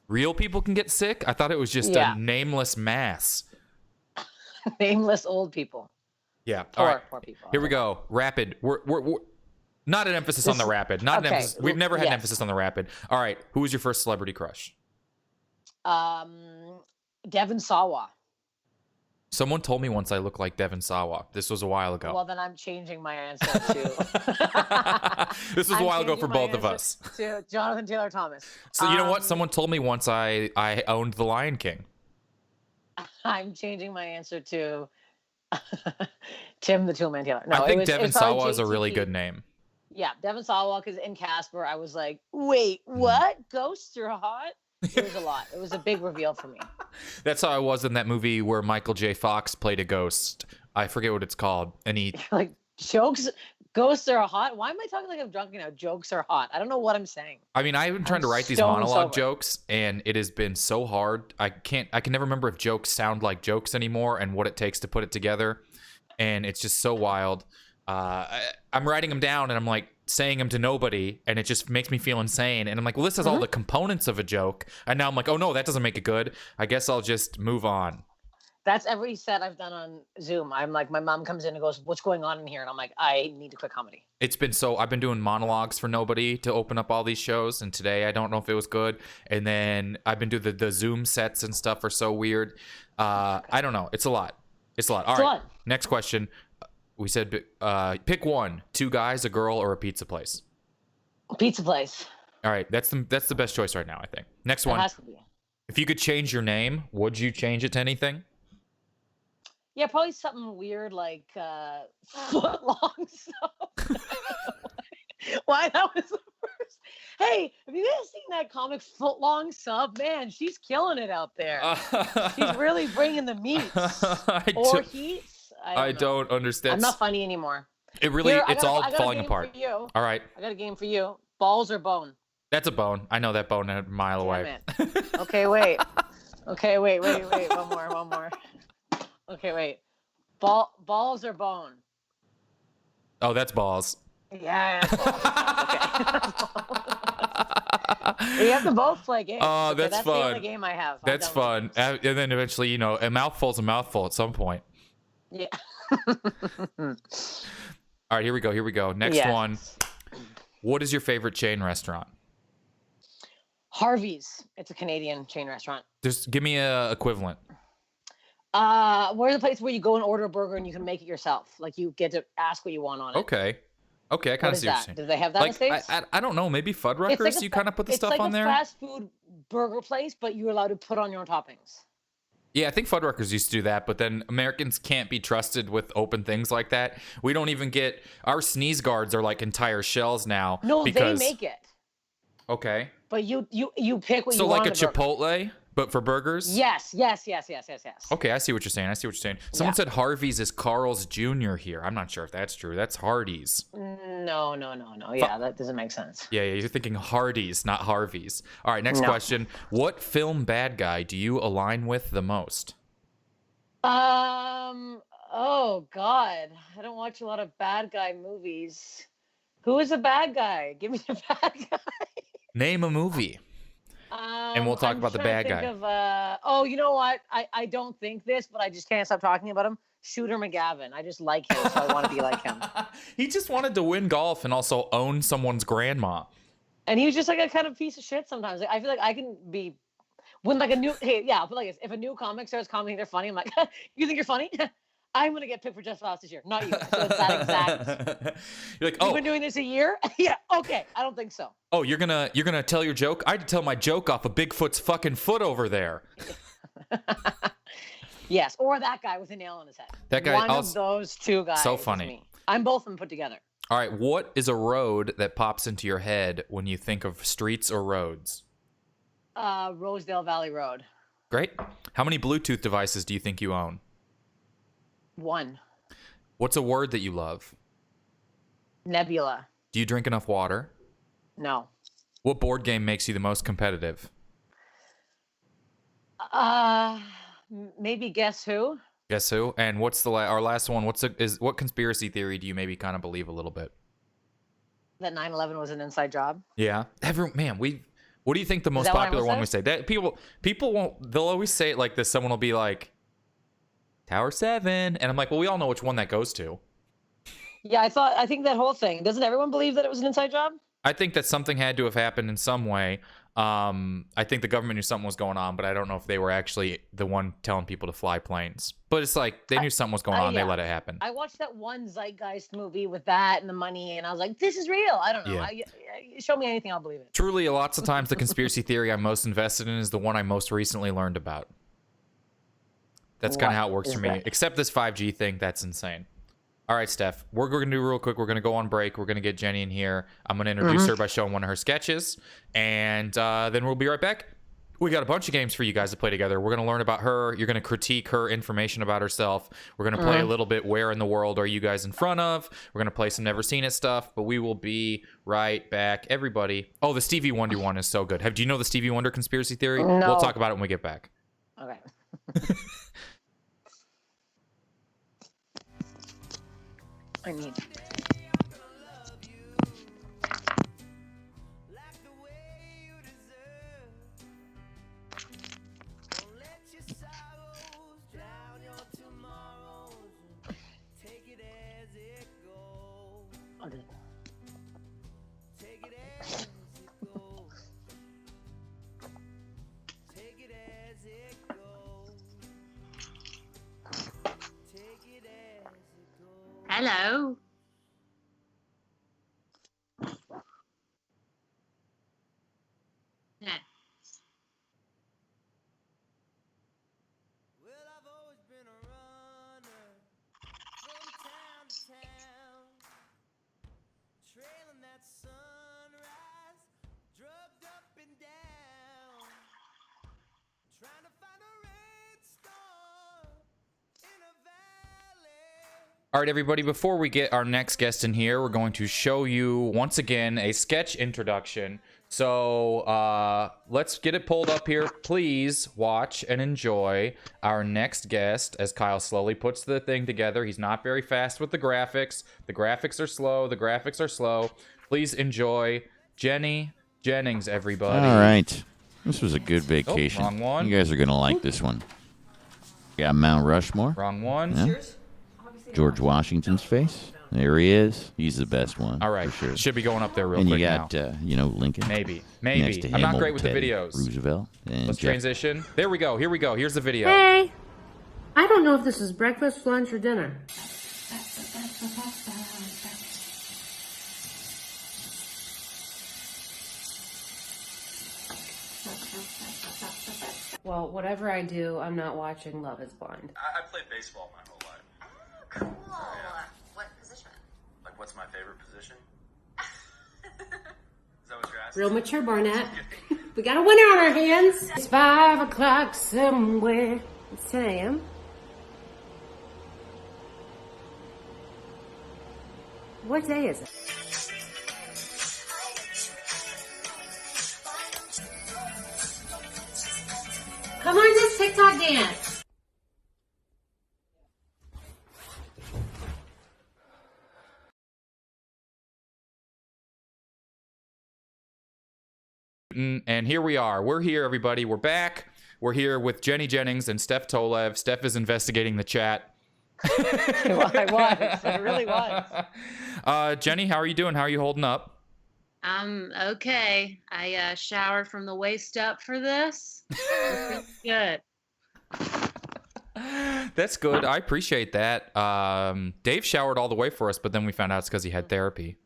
real people can get sick? I thought it was just a nameless mass. Nameless old people. Yeah. Poor, All right. poor people. Here we go. Rapid. We're not an emphasis on the rapid. Not an okay. emphasis. We've never had an Yes. emphasis on the rapid. All right. Who was your first celebrity crush? Devin Sawa. Someone told me once I look like Devin Sawa. This was a while ago. Well, then I'm changing my answer to. This was a while ago for both of us. To Jonathan Taylor Thomas. So you know what? Someone told me once I owned The Lion King. I'm changing my answer to Tim the Toolman Taylor. No, I think it was Devin probably Sawa is a really JTT. good name. Yeah, Devin Sawa, because in Casper, I was like, wait, what? Ghosts are hot? It was a lot. It was a big reveal for me. That's how I was in that movie where Michael J. Fox played a ghost. I forget what it's called. And he Like, ghosts are hot? Why am I talking like I'm drunk now? Jokes are hot. I don't know what I'm saying. I mean, I've been trying to write these stone monologue sober. jokes, and it has been so hard. I can never remember if jokes sound like jokes anymore and what it takes to put it together. And it's just so wild. I'm writing them down, and I'm like saying them to nobody, and it just makes me feel insane. And I'm like, well, this has all the components of a joke. And now I'm like, oh no, that doesn't make it good. I guess I'll just move on. That's every set I've done on Zoom. I'm like, my mom comes in and goes, "What's going on in here?" And I'm like, "I need to quit comedy." I've been doing monologues for nobody to open up all these shows, and today I don't know if it was good. And then I've been doing the Zoom sets and stuff are so weird. I don't know. It's a lot. All right. a lot. Next question. We said pick one: 2 guys, a girl, or a pizza place. Pizza place. All right, that's the best choice right now, I think. Next It one. has to be. If you could change your name, would you change it to anything? Yeah, probably something weird like foot long sub. Why that was the first. Hey, have you guys seen that comic Foot Long Sub? Man, she's killing it out there. She's really bringing the meats or heats. I don't understand. I'm not funny anymore. It really, Here, it's all I got falling a game apart. For you. All right. I got a game for you. Balls or bone? That's a bone. I know that bone a mile away. Damn it. Okay, wait. Okay, wait. One more. Okay, wait. Balls or bone? Oh, that's balls. Yeah. Okay. You have to both play games. Oh, Okay, that's that's fun. the only game I have. That's fun. And then eventually, a mouthful's a mouthful at some point. Yeah. All right, here we go. Next Yes. one. What is your favorite chain restaurant? Harvey's. It's a Canadian chain restaurant. Just give me a equivalent. Where's the place where you go and order a burger and you can make it yourself? Like you get to ask what you want on it. Okay, I kind What of is see what you're that? saying. Do they have that in the Like, States? I don't know. Maybe It's Fuddruckers. like a You kind of put the it's stuff like on a there. fast food burger place, but you're allowed to put on your own toppings. Yeah, I think Fuddruckers used to do that, but then Americans can't be trusted with open things like that. We don't even get our sneeze guards are like entire shells now. No, because, they make it. Okay. But you pick what So you like want. a Chipotle, but for burgers? Yes. Okay, I see what you're saying. Someone Yeah. said Harvey's is Carl's Jr. here. I'm not sure if that's true. That's Hardee's. No. Yeah, that doesn't make sense. Yeah, you're thinking Hardee's, not Harvey's. All right, next No. question. What film bad guy do you align with the most? Oh God, I don't watch a lot of bad guy movies. Who is a bad guy? Give me a bad guy. Name a movie. And we'll talk I'm about the trying bad to think guy. Of, you know what? I don't think this, but I just can't stop talking about him. Shooter McGavin. I just like him, so I want to be like him. He just wanted to win golf and also own someone's grandma. And he was just like a kind of piece of shit sometimes. Like, I feel like I can be when like a new but like if a new comic starts commenting they're funny, I'm like, you think you're funny? I'm gonna get picked for Just Laughs this year, not you. So it's that exact. You're like, You've been doing this a year? Yeah. Okay. I don't think so. oh, you're gonna tell your joke? I had to tell my joke off of Bigfoot's fucking foot over there. Yes, or that guy with a nail in his head. That guy. One of those two guys. So is funny. me. I'm both of them put together. All right, what is a road that pops into your head when you think of streets or roads? Rosedale Valley Road. Great. How many Bluetooth devices do you think you own? 1. What's a word that you love? Nebula. Do you drink enough water? No. What board game makes you the most competitive? Maybe Guess Who? Guess who? And what's our last one? What conspiracy theory do you maybe kind of believe a little bit? That 9/11 was an inside job. Yeah. What do you think the most that what I popular almost one we say? That people won't. They'll always say it like this. Someone will be like, Tower 7, and I'm like, well, we all know which one that goes to. Yeah, I think that whole thing. Doesn't everyone believe that it was an inside job? I think that something had to have happened in some way. I think the government knew something was going on, but I don't know if they were actually the one telling people to fly planes. But it's like they knew something was going on. They let it happen. I watched that one Zeitgeist movie with that and the money, and I was like, this is real. I don't know. Yeah. Show me anything, I'll believe it. Truly, lots of times the conspiracy theory I'm most invested in is the one I most recently learned about. That's kind of how it works for me. that? Except this 5G thing, that's insane. All right, Steph, we're going to do real quick. We're going to go on break. We're going to get Jenny in here. I'm going to introduce her by showing one of her sketches, and then we'll be right back. We got a bunch of games for you guys to play together. We're going to learn about her. You're going to critique her information about herself. We're going to play a little bit Where in the World Are You Guys in Front of? We're going to play some Never Seen It stuff, but we will be right back. Everybody. Oh, the Stevie Wonder one is so good. Do you know the Stevie Wonder conspiracy theory? No. We'll talk about it when we get back. Okay. I need. Hello. Yeah. Well, I've always been a runner from town to town, trailing that sunrise, drugged up and down, trying to find a red star in a valley. All right, everybody, before we get our next guest in here, we're going to show you once again a sketch introduction. So let's get it pulled up here. Please watch and enjoy our next guest as Kyle slowly puts the thing together. He's not very fast with the graphics. The graphics are slow. The graphics are slow. Please enjoy Jenny Jennings, everybody. All right. This was a good vacation. wrong one. You guys are going to like this one. Got Mount Rushmore. Wrong one. Yeah. George Washington's face. There he is. He's the best one. All right. for sure. Should be going up there real And quick you got, now. Lincoln. Maybe. Next to I'm him, not old great with the Teddy videos. Roosevelt. And Let's Jeff- transition. There we go. Here we go. Here's the video. Hey, I don't know if this is breakfast, lunch, or dinner. Well, whatever I do, I'm not watching Love is Blind. I played baseball my whole life. Cool. What position? Like, what's my favorite position? Is that what you're asking? Real mature, Barnett. We got a winner on our hands. It's 5 o'clock somewhere. It's 10 a.m. What day is it? Come on, this TikTok dance. And here we are. We're here, everybody. We're back. We're here with Jenny Jennings and Steph Tolev. Steph is investigating the chat. I was. It really was. Jenny, how are you doing? How are you holding up? Okay. I showered from the waist up for this. It's good. That's good. I appreciate that. Dave showered all the way for us, but then we found out it's because he had therapy.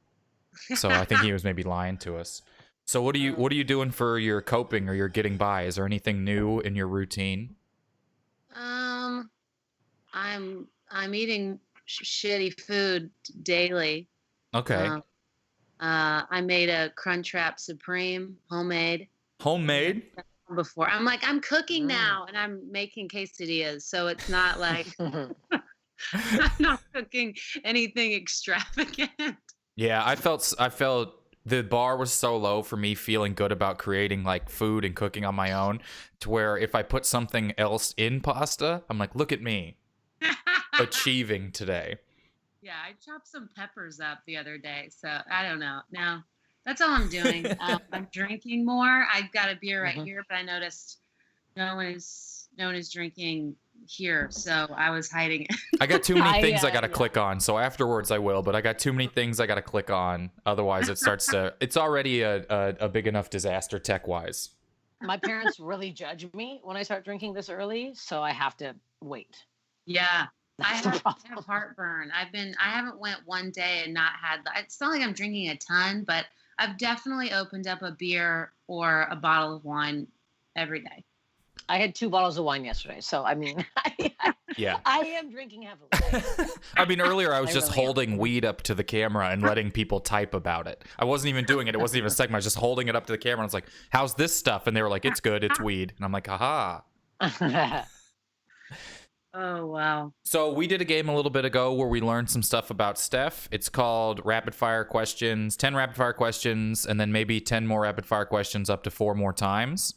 So I think he was maybe lying to us. So what are you doing for your coping or your getting by? Is there anything new in your routine? I'm eating shitty food daily. Okay. I made a Crunchwrap Supreme homemade. Homemade? Before I'm like, I'm cooking now and I'm making quesadillas, so it's not like I'm not cooking anything extravagant. Yeah, I felt the bar was so low for me feeling good about creating like food and cooking on my own, to where if I put something else in pasta, I'm like, look at me achieving today. Yeah, I chopped some peppers up the other day, so I don't know. No, that's all I'm doing. I'm drinking more. I've got a beer right here, but I noticed no one is drinking here, so I was hiding it. I got too many things I got to click on, so afterwards I will, but I got too many things I got to click on. Otherwise it starts to, it's already a big enough disaster tech-wise. My parents really judge me when I start drinking this early, so I have to wait. Yeah. That's I the have heartburn. I haven't went one day and not had, it's not like I'm drinking a ton, but I've definitely opened up a beer or a bottle of wine every day. I had 2 bottles of wine yesterday, so I mean, Yeah. I am drinking heavily. I mean, earlier I was I just really am. holding weed up to the camera and letting people type about it. I wasn't even doing it. It wasn't even a segment. I was just holding it up to the camera. And I was like, how's this stuff? And they were like, it's good. It's weed. And I'm like, haha. Oh, wow. So we did a game a little bit ago where we learned some stuff about Steph. It's called Rapid Fire Questions, 10 rapid fire questions, and then maybe 10 more rapid fire questions up to 4 more times.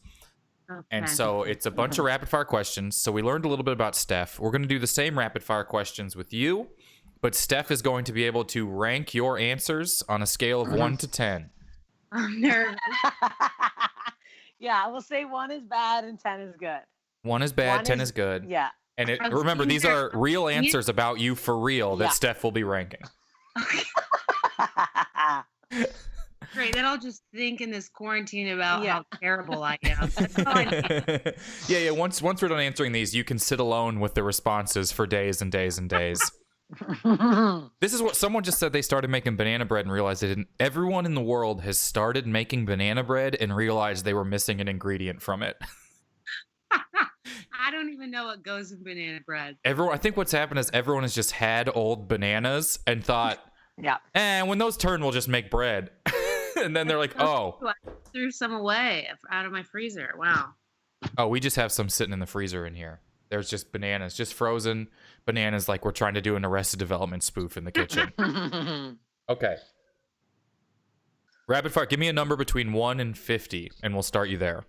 Okay. And so it's a bunch of rapid fire questions. So we learned a little bit about Steph. We're going to do the same rapid fire questions with you, but Steph is going to be able to rank your answers on a scale of 1 to 10. I'm nervous. Yeah, I will say 1 is bad and 10 is good. 1 is bad, 10 is good. Yeah. And remember, these are real answers about you for real that Yeah. Steph will be ranking. Great. Then I'll just think in this quarantine about how terrible I am. That's all I need. Yeah. Once we're done answering these, you can sit alone with the responses for days and days and days. This is what someone just said. They started making banana bread and realized they didn't. Everyone in the world has started making banana bread and realized they were missing an ingredient from it. I don't even know what goes in banana bread. I think what's happened is everyone has just had old bananas and thought, Yeah. when those turn, we'll just make bread. And then they're like, oh, I threw some away out of my freezer. Wow. we just have some sitting in the freezer in here. There's just bananas, just frozen bananas, like we're trying to do an Arrested Development spoof in the kitchen. Okay. Rapid fire. Give me a number between 1 and 50, and we'll start you there.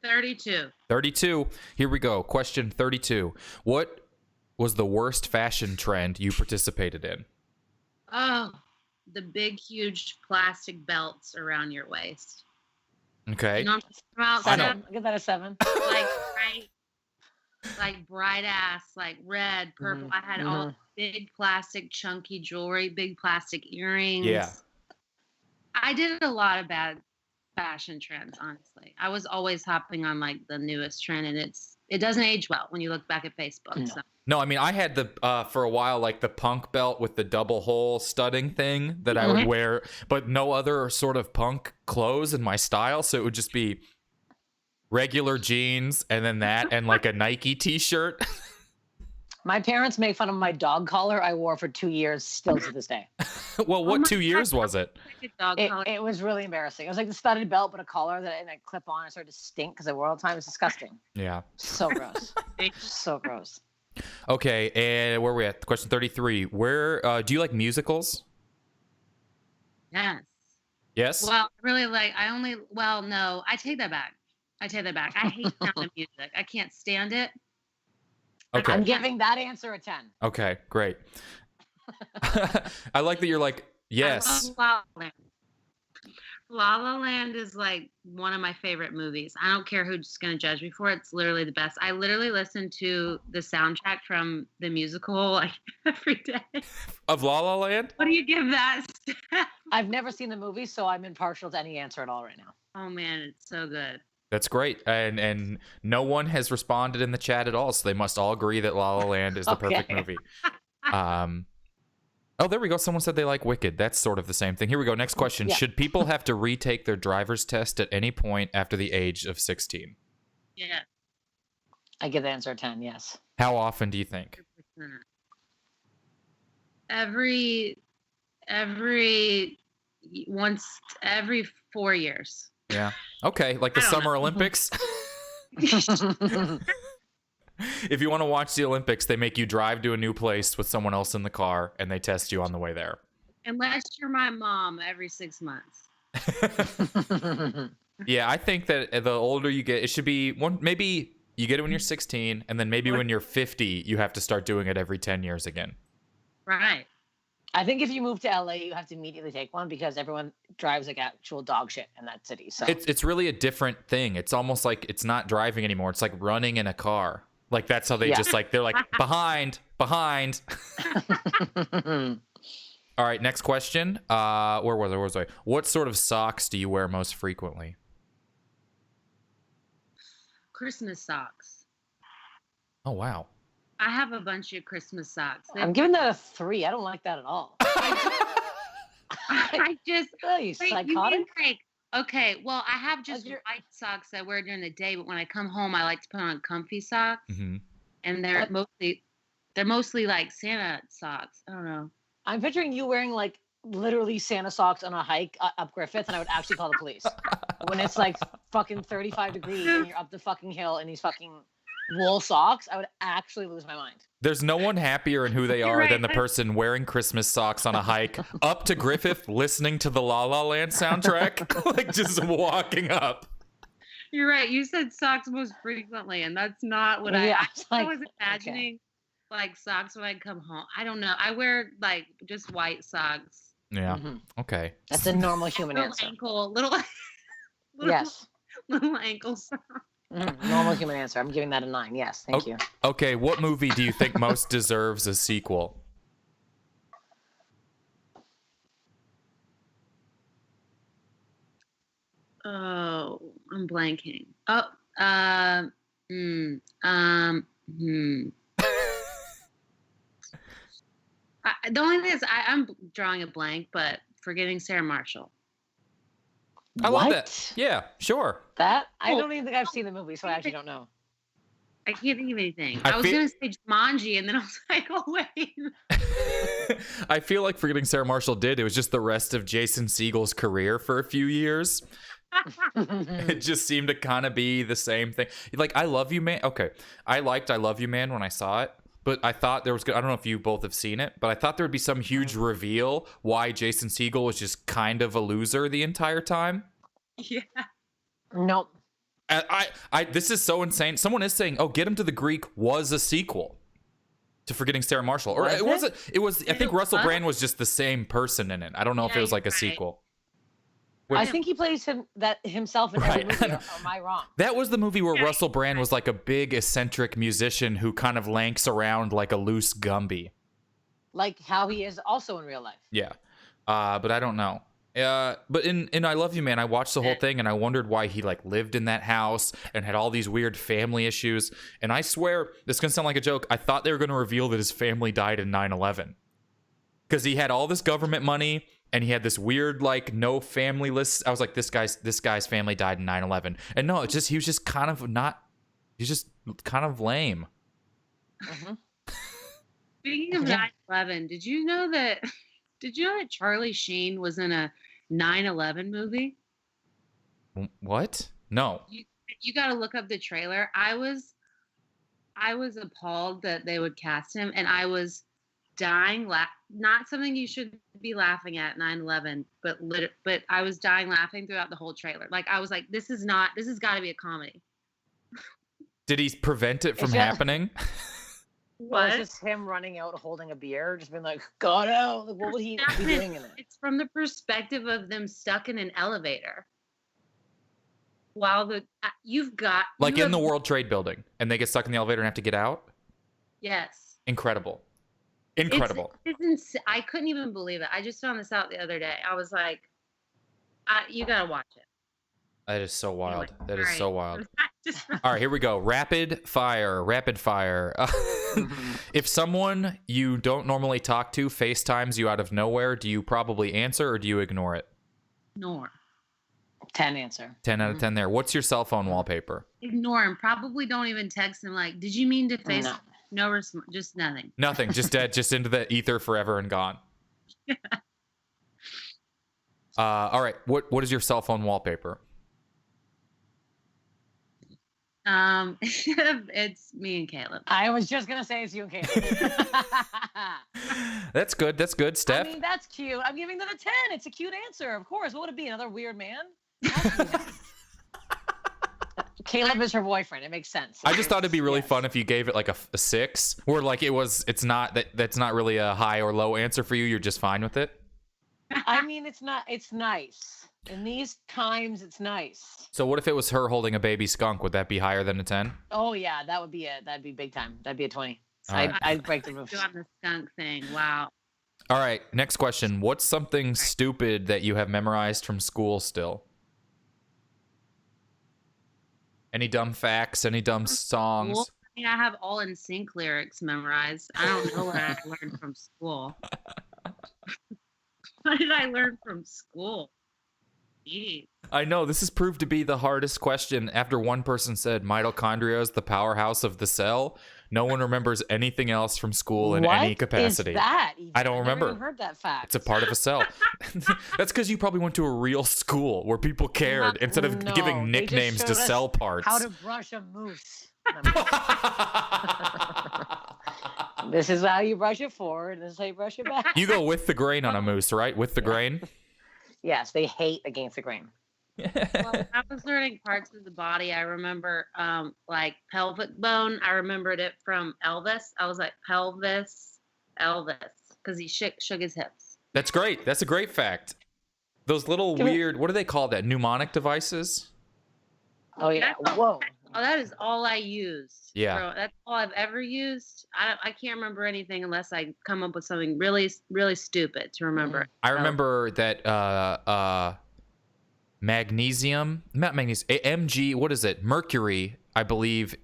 32. 32. Here we go. Question 32. What was the worst fashion trend you participated in? Oh, the big, huge plastic belts around your waist. Okay. You know what I'm talking about? 7. I'll give that a 7. Like bright ass, like red, purple. I had all big plastic, chunky jewelry, big plastic earrings. Yeah. I did a lot of bad fashion trends, honestly. I was always hopping on like the newest trend, and it doesn't age well when you look back at Facebook. No. So. No, I mean, I had for a while, like the punk belt with the double hole studding thing that I would wear, but no other sort of punk clothes in my style. So it would just be regular jeans and then that and like a Nike t-shirt. My parents make fun of my dog collar I wore for 2 years still to this day. Well, what 2 years was it? It was really embarrassing. It was like the studded belt, but a collar that I clip on and started to stink because I wore all the time. It's disgusting. Yeah. So gross. So gross. Okay, and where are we at? Question 33. Where do you like musicals? Yes. Yes? Well, really no, I take that back. I hate sound of music. I can't stand it. Okay. I'm giving that answer a 10. Okay, great. I like that you're like, yes. I love La La Land. La La Land is like one of my favorite movies. I don't care who's going to judge me for it. It's literally the best. I literally listen to the soundtrack from the musical like every day. Of La La Land? What do you give that? I've never seen the movie, so I'm impartial to any answer at all right now. Oh man, it's so good. That's great. And no one has responded in the chat at all, so they must all agree that La La Land is the perfect movie. Oh, there we go. Someone said they like Wicked. That's sort of the same thing. Here we go. Next question. Yeah. Should people have to retake their driver's test at any point after the age of 16? Yeah. I give the answer a 10, yes. How often do you think? 100%. Every 4 years. Yeah. Okay. Like the Summer Olympics? If you want to watch the Olympics, they make you drive to a new place with someone else in the car, and they test you on the way there. Unless you're my mom, every 6 months. Yeah, I think that the older you get, it should be one. Maybe you get it when you're 16, and then maybe when you're 50, you have to start doing it every 10 years again. Right. I think if you move to LA, you have to immediately take one because everyone drives like actual dog shit in that city. So it's really a different thing. It's almost like it's not driving anymore. It's like running in a car. Like that's how they just like, they're like behind. All right, next question. Where was I? What sort of socks do you wear most frequently? Christmas socks. Oh, wow. I have a bunch of Christmas socks. I'm giving that a 3. I don't like that at all. I just, Oh, you psychotic? Okay, well, I have just white socks I wear during the day, but when I come home, I like to put on comfy socks, and they're mostly like Santa socks. I don't know. I'm picturing you wearing like literally Santa socks on a hike up Griffith, and I would actually call the police when it's like fucking 35 degrees and you're up the fucking hill in these fucking wool socks. I would actually lose my mind. There's no one happier in who they are than the person wearing Christmas socks on a hike up to Griffith, listening to the La La Land soundtrack, like just walking up. You're right. You said socks most frequently, and that's not what I was imagining. Like socks when I come home. I don't know. I wear like just white socks. Yeah. Okay. That's a normal human answer. Little ankle socks. Normal human answer. I'm giving that a 9. Yes, thank you. Okay, what movie do you think most deserves a sequel? Oh, I'm blanking. Oh, The only thing is, I'm drawing a blank, but forgetting Sarah Marshall. I love that. Yeah, sure. That I don't even think I've seen the movie, so I actually don't know. I can't think of anything. I was gonna say Jumanji, and then I was like, oh wait. I feel like forgetting Sarah Marshall did. It was just the rest of Jason Segel's career for a few years. It just seemed to kind of be the same thing. Like, I Love You Man. Okay, I liked I Love You Man when I saw it, but I thought there was. I don't know if you both have seen it, but I thought there would be some huge reveal why Jason Segel was just kind of a loser the entire time. Yeah. Nope. This is so insane. Someone is saying, "Oh, Get Him to the Greek" was a sequel to Forgetting Sarah Marshall, or it wasn't. It was. I think Russell Brand was just the same person in it. I don't know if it was like a sequel. I think he plays himself in every movie. Or am I wrong? That was the movie where Russell Brand was like a big eccentric musician who kind of lanks around like a loose Gumby. Like how he is also in real life. Yeah, but I don't know. But in I Love You Man, I watched the whole thing and I wondered why he like lived in that house and had all these weird family issues. And I swear, this is gonna sound like a joke, I thought they were gonna reveal that his family died in 9/11. Because he had all this government money and he had this weird like no family list. I was like, this guy's family died in 9/11. And no, it's just he's just kind of lame. Mm-hmm. Speaking of 9/11, did you know that Charlie Sheen was in a 9/11 movie? What? No. You got to look up the trailer. I was appalled that they would cast him, and I was dying. Not something you should be laughing at 9/11, but I was dying laughing throughout the whole trailer. Like I was like, this has got to be a comedy. Did he prevent it from happening? Well, it's just him running out holding a beer, just being like, "God out!" Like, what would he be doing in it? It's from the perspective of them stuck in an elevator. While you've got like in the World Trade Building, and they get stuck in the elevator and have to get out. Yes. Incredible. It's I couldn't even believe it. I just found this out the other day. I was like, "You gotta watch it." That is so wild. Anyway, that is so wild. Just... All right, here we go. Rapid fire. If someone you don't normally talk to FaceTimes you out of nowhere, do you probably answer or do you ignore it? Ignore. 10 answer. 10 out of 10 there. What's your cell phone wallpaper? Ignore him. Probably don't even text him like, did you mean to face? No response. Just nothing. Nothing. Just dead. Just into the ether forever and gone. Yeah. All right. What is your cell phone wallpaper? It's me and Caleb. I was just gonna say it's you and Caleb. That's good. That's good, Steph. I mean, that's cute. I'm giving that a 10. It's a cute answer, of course. What would it be? Another weird man? Caleb is her boyfriend. It makes sense. I just thought it'd be really fun if you gave it like a 6, where like it's not that's not really a high or low answer for you. You're just fine with it. I mean, it's nice. In these times, it's nice. So what if it was her holding a baby skunk? Would that be higher than a 10? Oh yeah, that'd be big time. That'd be a 20. Right. I'd break the roof. On the skunk thing. Wow. All right, next question. What's something stupid that you have memorized from school still? Any dumb facts? Any dumb songs? Well, I mean, I have all in sync lyrics memorized. I don't know what I learned from school. What did I learn from school? Jeez. I know this has proved to be the hardest question. After one person said mitochondria is the powerhouse of the cell, no one remembers anything else from school in any capacity. What is that? I don't remember. I've never heard that fact. It's a part of a cell. That's because you probably went to a real school where people cared instead of giving nicknames to cell parts. How to brush a moose. This is how you brush it forward. This is how you brush it back. You go with the grain on a moose, right? With the grain? Yes, they hate against the grain. Well, I was learning parts of the body. I remember like pelvic bone. I remembered it from Elvis. I was like, pelvis, Elvis, because he shook his hips. That's great. That's a great fact. Those little weird, what do they call that? Mnemonic devices? Oh, yeah. Whoa. Oh, that is all I used. Yeah. Bro, that's all I've ever used. I can't remember anything unless I come up with something really, really stupid to remember. I remember that magnesium, not magnesium, Mg, what is it? Mercury, I believe,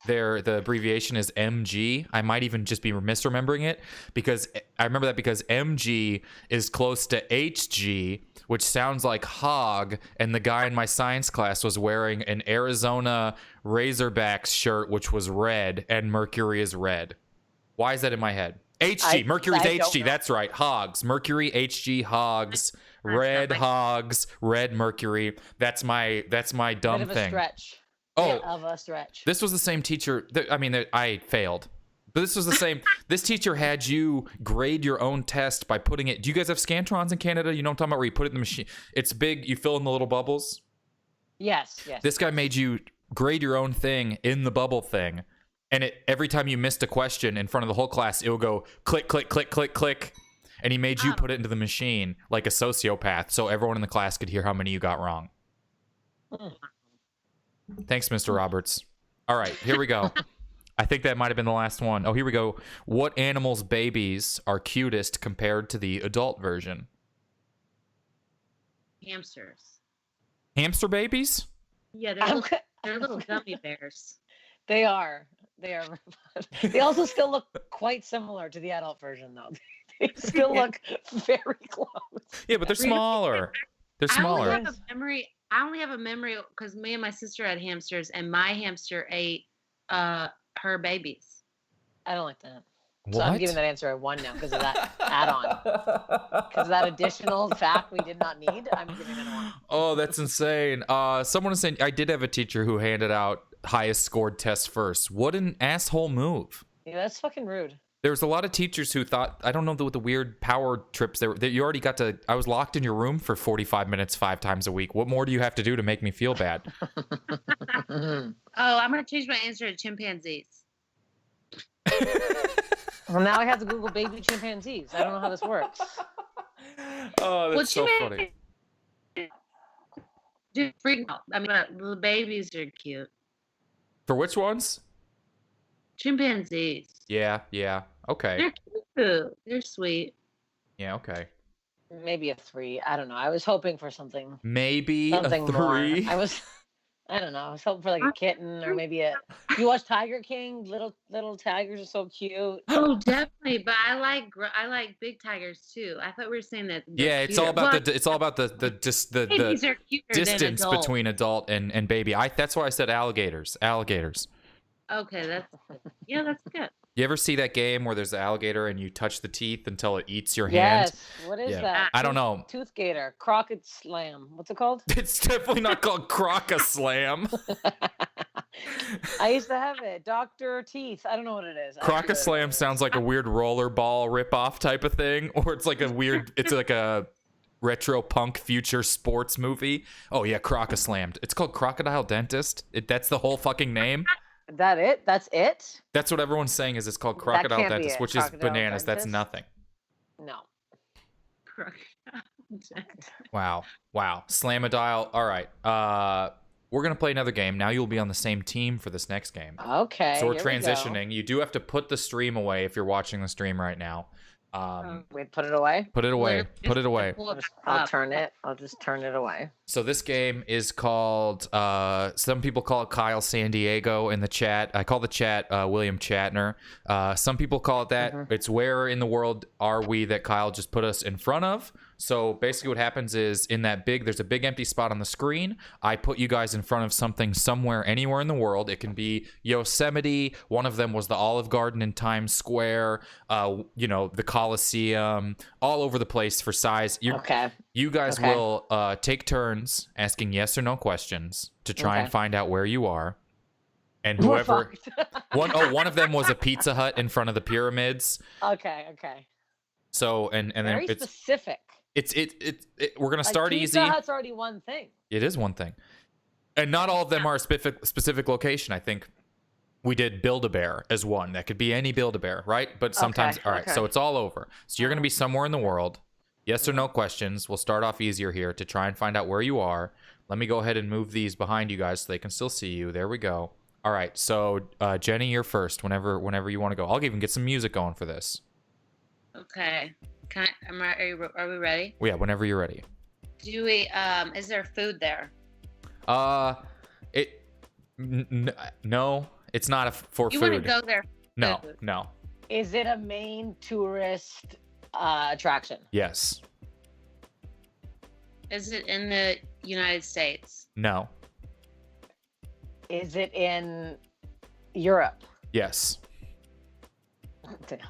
the abbreviation is MG. I might even just be misremembering it because I remember that because MG is close to HG, which sounds like hog, and the guy in my science class was wearing an Arizona Razorbacks shirt, which was red, and Mercury is red. Why is that in my head? HG, Mercury's HG, that's right. Hogs, Mercury, HG, hogs, red hogs, red Mercury. That's my dumb Bit of a thing. stretch. Oh, Of a stretch. this was the same teacher. I failed. But this was the same. This teacher had you grade your own test by putting it. Do you guys have Scantrons in Canada? You know what I'm talking about? Where you put it in the machine. It's big. You fill in the little bubbles. Yes. This guy made you grade your own thing in the bubble thing. And every time you missed a question in front of the whole class, it would go click, click, click, click, click. And he made you put it into the machine like a sociopath so everyone in the class could hear how many you got wrong. Thanks, Mr. Roberts. All right, here we go. I think that might have been the last one. Oh, here we go. What animal's babies are cutest compared to the adult version? Hamsters. Hamster babies? Yeah, they're little gummy bears. They are. They also still look quite similar to the adult version, though. They still look very close. Yeah, but they're smaller. They're smaller. I only have a memory because me and my sister had hamsters, and my hamster ate her babies. I don't like that. What? So I'm giving that answer a 1 now because of that add-on. Because of that additional fact we did not need, I'm giving it a 1. Oh, that's insane. Someone was saying I did have a teacher who handed out highest scored test first. What an asshole move. Yeah, that's fucking rude. There was a lot of teachers who thought, I don't know what the weird power trips that you already got to. I was locked in your room for 45 minutes 5 times a week. What more do you have to do to make me feel bad? Oh, I'm going to change my answer to chimpanzees. Well, now I have to Google baby chimpanzees. I don't know how this works. Oh, that's so funny. Dude, freak out. I mean, the babies are cute. For which ones? Chimpanzees. Yeah. Okay. They're cute. They're sweet. Yeah, okay. Maybe a 3. I don't know. I was hoping for something. Maybe Something a 3. more. I don't know. I was hoping for like a kitten or maybe You watch Tiger King? Little tigers are so cute. Oh, definitely. But I like big tigers too. I thought we were saying that. Yeah, it's all about the babies are cuter than distance adults. between adult and baby. That's why I said alligators. Okay, that's good. You ever see that game where there's an alligator and you touch the teeth until it eats your hand? Yes. What is that? I don't know. Tooth gator. Crockett slam. What's it called? It's definitely not called Croc-a-Slam. I used to have it. Dr. Teeth. I don't know what it is. Croc-a-Slam sounds like a weird rollerball ripoff type of thing, or it's like a retro punk future sports movie. Oh yeah, Croc-a-Slam. It's called Crocodile Dentist. That's the whole fucking name. That it? That's it? That's what everyone's saying is it's called Crocodile Dentist, which is Crocodile bananas. That's Dentist? nothing. No. Wow. Slamadile. All right. We're going to play another game. Now you'll be on the same team for this next game. Okay. So we're here we go. transitioning. You do have to put the stream away if you're watching the stream right now. Wait, put it away? Put it away. Put it away. I'll turn it. I'll just turn it away. So this game is called, some people call it Kyle San Diego in the chat. I call the chat William Shatner. Some people call it that. It's where in the world are we that Kyle just put us in front of. So basically what happens is there's a big empty spot on the screen. I put you guys in front of something somewhere, anywhere in the world. It can be Yosemite. One of them was the Olive Garden in Times Square, the Coliseum, all over the place for size. You guys will take turns asking yes or no questions to try and find out where you are. And whoever one of them was a Pizza Hut in front of the pyramids. Okay. So and then very it's specific. We're gonna start easy. Pizza Hut's already one thing. It is one thing, and not all of them are a specific location. I think we did Build-A-Bear as one. That could be any Build-A-Bear, right? But sometimes, all right. So it's all over. So you're gonna be somewhere in the world. Yes or no questions. We'll start off easier here to try and find out where you are. Let me go ahead and move these behind you guys so they can still see you. There we go. All right. So Jenny, you're first. Whenever you want to go, I'll even get some music going for this. Okay. Are we ready? Well, yeah, whenever you're ready. Do we? Is there food there? No. It's not for You food. wouldn't go there. No, food. no. Is it a main tourist attraction? Yes. Is it in the United States? No. Is it in Europe? Yes. Damn.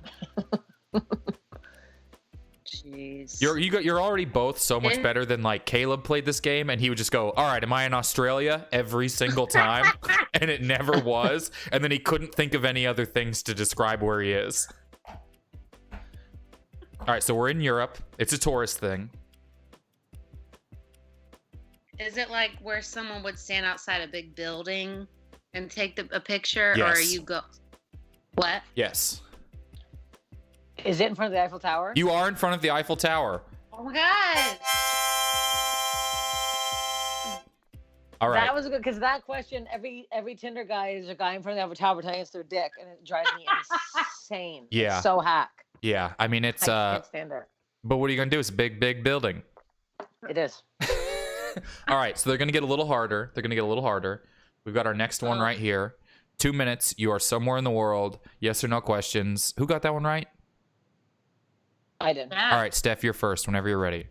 Jeez. You're already both so much Yeah. better than like Caleb played this game, and he would just go, "All right, am I in Australia?" every single time, and it never was. And then he couldn't think of any other things to describe where he is. All right, so we're in Europe. It's a tourist thing. Is it like where someone would stand outside a big building and take a picture, or Yes. you go? What? Yes. Is it in front of the Eiffel Tower? You are in front of the Eiffel Tower. Oh my god! All right. That was good because that question, every Tinder guy is a guy in front of the Eiffel Tower telling us their dick, and it drives me insane. Yeah. It's so hack. Yeah, I mean it's I can't stand it. but what are you gonna do? It's a big building. It is. All right, so they're gonna get a little harder. We've got our next one right here. 2 minutes. You are somewhere in the world. Yes or no questions. Who got that one right? I did. Yeah. All right, Steph, you're first. Whenever you're ready.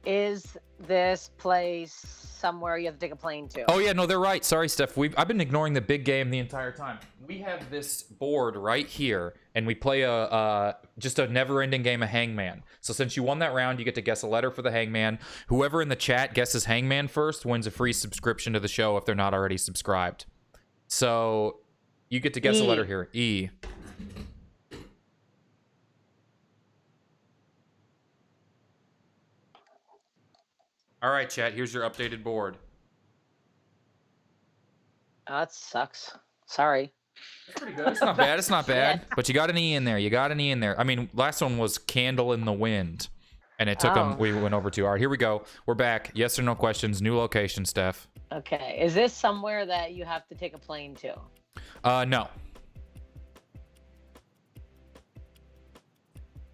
Is this place somewhere you have to take a plane to? Oh yeah, no, they're right. Sorry, Steph. I've been ignoring the big game the entire time. We have this board right here, and we play just a never-ending game of Hangman. So since you won that round, you get to guess a letter for the Hangman. Whoever in the chat guesses Hangman first wins a free subscription to the show if they're not already subscribed. So you get to guess a letter here. E. All right, chat. Here's your updated board. Oh, that sucks. Sorry. It's pretty good. It's not bad. It's not bad. But you got an E in there. I mean, last one was Candle in the Wind. And it took them, we went over 2 hours. Here we go. We're back. Yes or no questions. New location, Steph. Okay. Is this somewhere that you have to take a plane to? No.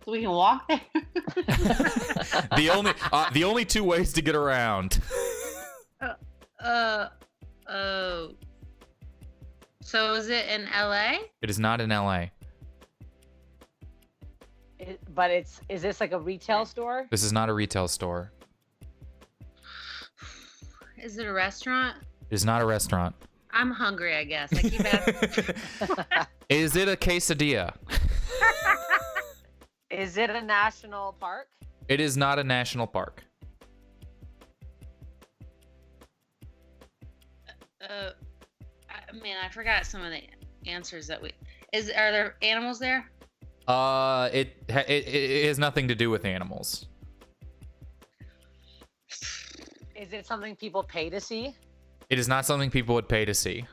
So we can walk there. The only 2 ways to get around. So is it in LA? It is not in LA. Is this like a retail store? This is not a retail store. Is it a restaurant? It is not a restaurant. I'm hungry, I guess. I keep asking. Is it a quesadilla? Is it a national park? It is not a national park. Man, I forgot some of the answers that we. Are there animals there? It has nothing to do with animals. Is it something people pay to see? It is not something people would pay to see.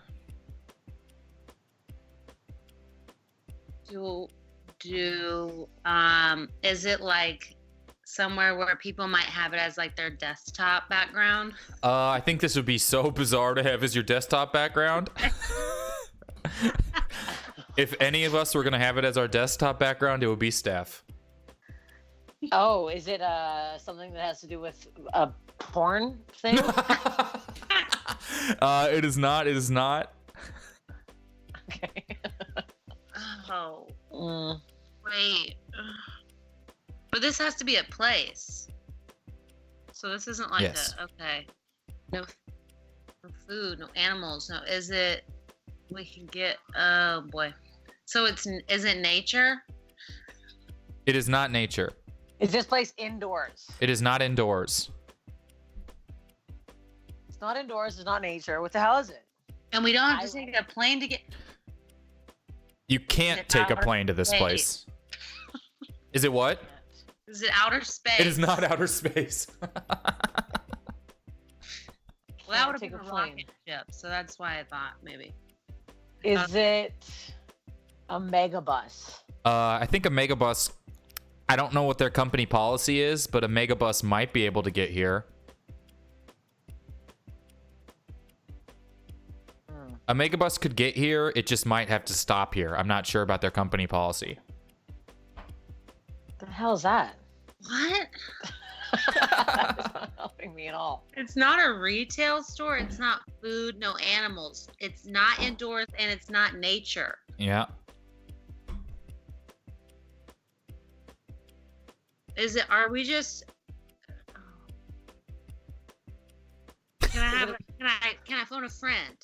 Is it like somewhere where people might have it as like their desktop background? I think this would be so bizarre to have as your desktop background. If any of us were going to have it as our desktop background, it would be Steph. Oh, is it something that has to do with a porn thing? It is not. It is not. Okay. Oh. Wait. But this has to be a place. So this isn't like Yes. okay. No food, no animals, no. Is it we can get oh boy. So is it nature? It is not nature. Is this place indoors? It is not indoors. It's not indoors. It's not nature. What the hell is it? And we don't have to take a plane to get You can't take a plane to this place. Is it what? Is it outer space? It is not outer space. Well, that would have take been a a plane. rocket ship, so that's why I thought maybe. Is it a megabus? I think a megabus. I don't know what their company policy is, but a megabus might be able to get here. A megabus could get here. It just might have to stop here. I'm not sure about their company policy. The hell is that? What? That's not helping me at all. It's not a retail store. It's not food, no animals. It's not indoors and it's not nature. Yeah. Is it? Are we just? Can I have? Can I phone a friend?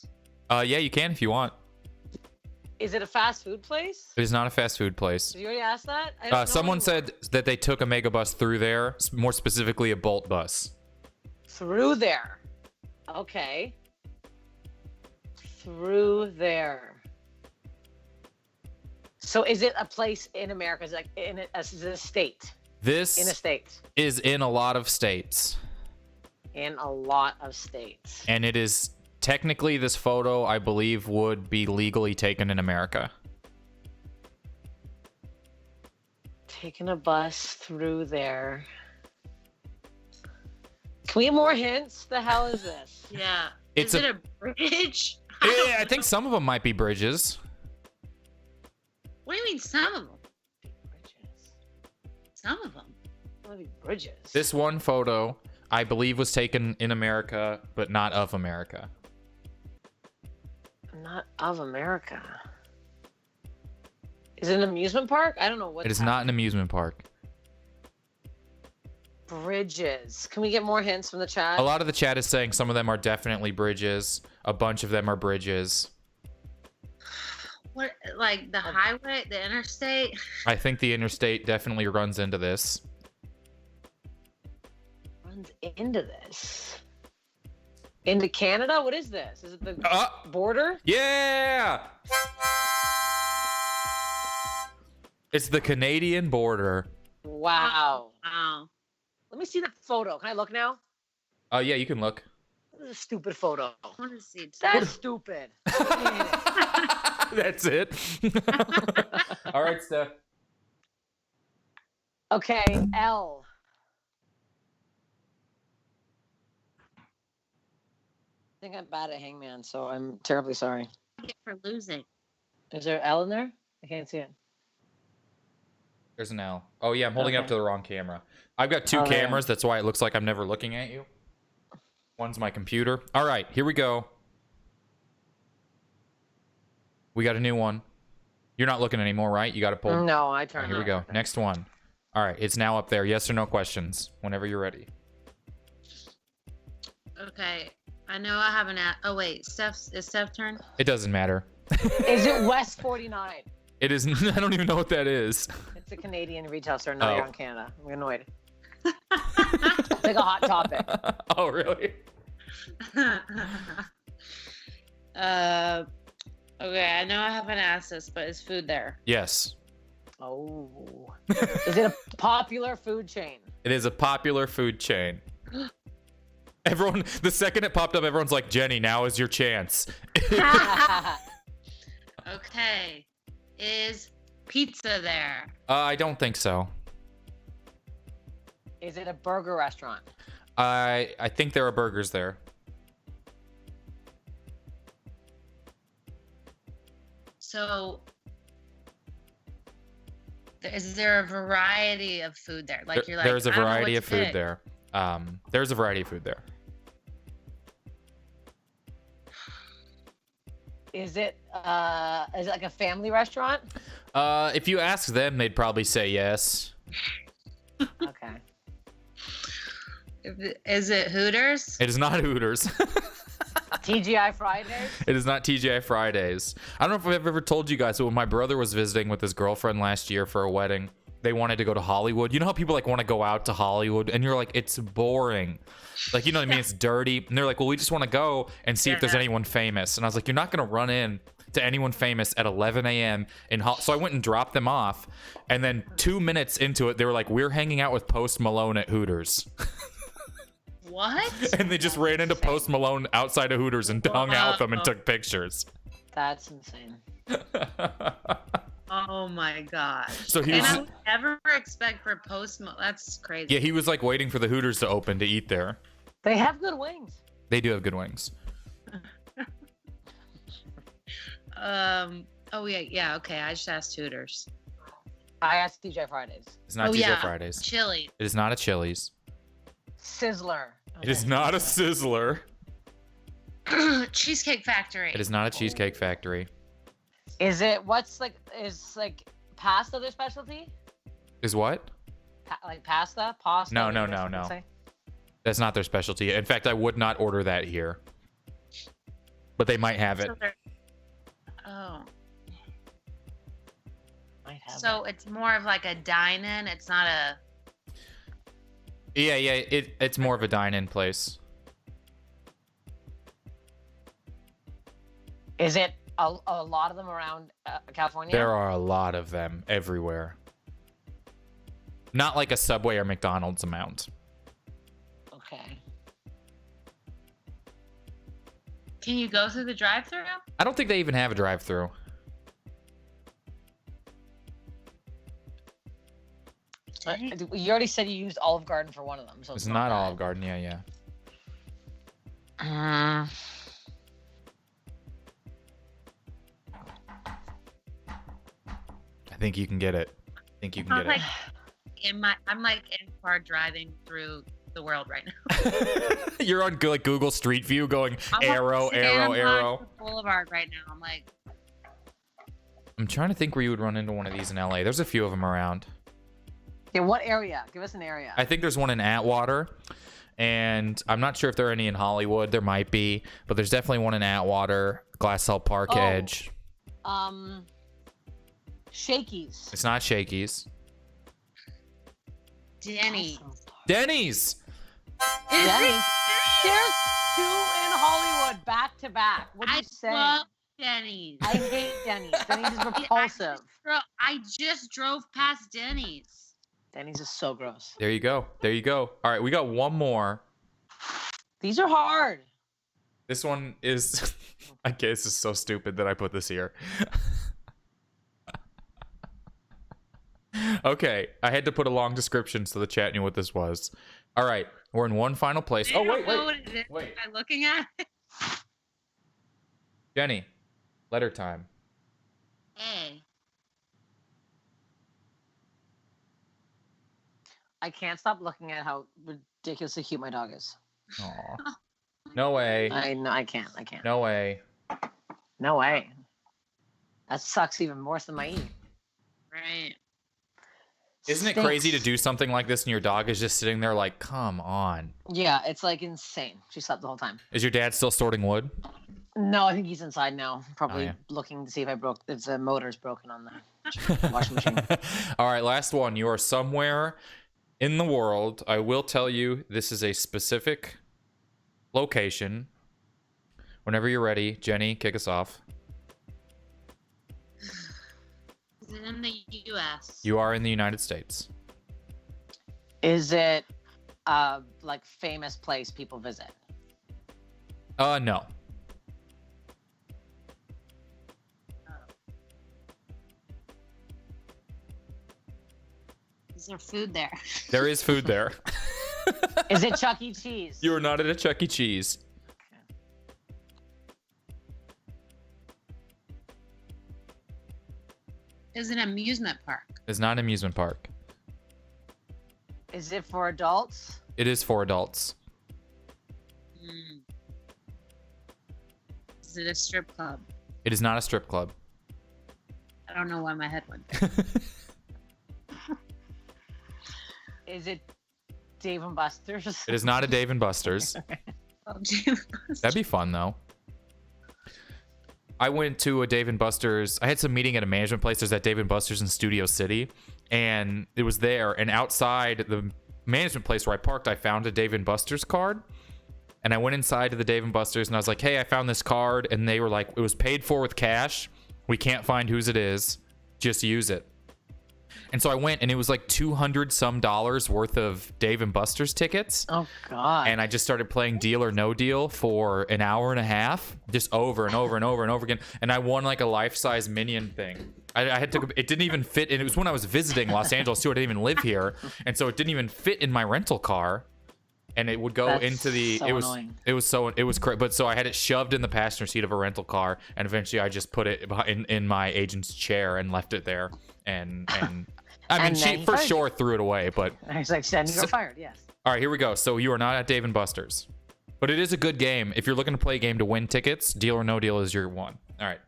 Yeah, you can if you want. Is it a fast food place? It is not a fast food place. Did you already ask that? I don't know Someone anymore. said that they took a mega bus through there, more specifically a Bolt bus. Through there. Okay. Through there. So is it a place in America? Is it like is it a state? This In a state. is in a lot of states. In a lot of states. And it is technically, this photo, I believe, would be legally taken in America. Taking a bus through there. Can we have more hints? The hell is this? Yeah. It's is it a bridge? Yeah, I think some of them might be bridges. What do you mean some of them? Bridges. Some of them. What be bridges? This one photo, I believe, was taken in America, but not of America. Not of America. Is it an amusement park? I don't know what. It is not an amusement park. Bridges. Can we get more hints from the chat? A lot of the chat is saying some of them are definitely bridges. A bunch of them are bridges. What, like the highway, the interstate? I think the interstate definitely runs into this. Runs into this. Into Canada? What is this? Is it the border? Yeah! It's the Canadian border. Wow. Wow. Let me see the photo. Can I look now? Yeah, you can look. This is a stupid photo. I want to see it. That's stupid. That's it. All right, Steph. Okay, L. I think I'm bad at Hangman, so I'm terribly sorry. For losing. Is there L in there? I can't see it. There's an L. Oh, yeah, I'm holding up to the wrong camera. I've got two Oh, yeah. cameras. That's why it looks like I'm never looking at you. One's my computer. All right, here we go. We got a new one. You're not looking anymore, right? You got to pull. No, I All right, turned here we it. go. Next one. All right, it's now up there. Yes or no questions whenever you're ready. Okay. I know I haven't. Oh wait, is Steph's turn? It doesn't matter. Is it West 49? It is. I don't even know what that is. It's a Canadian retail store. No, Oh. you're in Canada. I'm annoyed. It's like a hot topic. Oh, really? Okay, I know I haven't asked this, but is food there? Yes. Oh. Is it a popular food chain? It is a popular food chain. Everyone, the second it popped up, everyone's like, Jenny, now is your chance. Okay. Is pizza there? I don't think so. Is it a burger restaurant? I think there are burgers there. So, is there a variety of food there? Like you're like, There's a I don't know what variety to of food pick. there. There's a variety of food there. Is it like a family restaurant? If you ask them, they'd probably say yes. Okay. Is it Hooters? It is not Hooters. TGI Fridays? It is not TGI Fridays. I don't know if I've ever told you guys, but when my brother was visiting with his girlfriend last year for a wedding, they wanted to go to Hollywood. You know how people like want to go out to Hollywood and you're like, it's boring. Like, you know what I mean? It's dirty. And they're like, well, we just want to go and see if there's anyone famous. And I was like, you're not going to run in to anyone famous at 11 a.m. So I went and dropped them off. And then 2 minutes into it, they were like, we're hanging out with Post Malone at Hooters. What? And they just ran into Post Malone outside of Hooters and hung out with them and took pictures. That's insane. Oh my god. So he and was- I would never expect for that's crazy. Yeah, he was like waiting for the Hooters to open to eat there. They have good wings. They do have good wings. Oh yeah, okay. I just asked Hooters. I asked TGI Fridays. It's not TGI Fridays. Chili. It is not a Chili's. Sizzler. It is not a Sizzler. Cheesecake Factory. It is not a Cheesecake Factory. Is it is pasta their specialty? Is what? Like pasta? Pasta? No, I no, guess no, you could no. say? That's not their specialty. In fact, I would not order that here. But they might have it. Oh. Might have So it's more of like a dine-in. It's not a. Yeah, it's more of a dine-in place. Is it a lot of them around California? There are a lot of them everywhere. Not like a Subway or McDonald's amount. Okay. Can you go through the drive-through? I don't think they even have a drive-through. You already said you used Olive Garden for one of them, so It's not Olive Garden. Yeah. I think you can get it. I'm like in car driving through the world right now. You're on like Google Street View going I'm arrow, on arrow, San arrow. Marcos Boulevard right now. I'm like, I'm trying to think where you would run into one of these in LA. There's a few of them around. Yeah, what area? Give us an area. I think there's one in Atwater, and I'm not sure if there are any in Hollywood. There might be, but there's definitely one in Atwater, Glassell Park Edge. Shakey's. It's not Shakey's. Denny. Denny's. Denny's. There's two in Hollywood back to back. What are you saying? I love Denny's. I hate Denny's. Denny's is repulsive. I just drove past Denny's. Denny's is so gross. There you go. There you go. All right, we got one more. These are hard. This one is. I guess it's so stupid that I put this here. Okay, I had to put a long description so the chat knew what this was. All right, we're in one final place. Oh, wait. Am I looking at it? Jenny, letter time. A. I can't stop looking at how ridiculously cute my dog is. Aw. No way. I can't. No way. No way. That sucks even worse than my E. Right. Isn't it crazy to do something like this and your dog is just sitting there like, come on? Yeah, it's like insane. She slept the whole time. Is your dad still sorting wood? No, I think he's inside now. Probably yeah. looking to see if the motor's broken on the washing machine. All right, last one. You are somewhere in the world. I will tell you, this is a specific location. Whenever you're ready, Jenny, kick us off. Is it in the U.S.? You are in the United States. Is it like famous place people visit? No. Is there food there? There is food there. Is it Chuck E. Cheese? You are not at a Chuck E. Cheese. Is it an amusement park? It's not an amusement park. Is it for adults? It is for adults. Is it a strip club? It is not a strip club. I don't know why my head went there. Is it Dave and Buster's? It is not a Dave and Buster's. Oh, Dave and Buster's. That'd be fun though. I went to a Dave & Buster's. I had some meeting at a management place. There's that Dave & Buster's in Studio City. And it was there. And outside the management place where I parked, I found a Dave & Buster's card. And I went inside to the Dave & Buster's and I was like, hey, I found this card. And they were like, it was paid for with cash. We can't find whose it is. Just use it. And so I went and it was like $200 some worth of Dave & Buster's tickets. Oh, God. And I just started playing Deal or No Deal for an hour and a half, just over and over and over and over again. And I won like a life-size Minion thing. I had to, it didn't even fit. And it was when I was visiting Los Angeles too. I didn't even live here. And so it didn't even fit in my rental car. And it would go into the, so annoying. it was crazy. But so I had it shoved in the passenger seat of a rental car. And eventually I just put it in my agent's chair and left it there. And I mean, she for sure threw it away, but I was like, then you got fired, yes. All right, here we go. So you are not at Dave & Buster's. But it is a good game. If you're looking to play a game to win tickets, Deal or No Deal is your one. All right.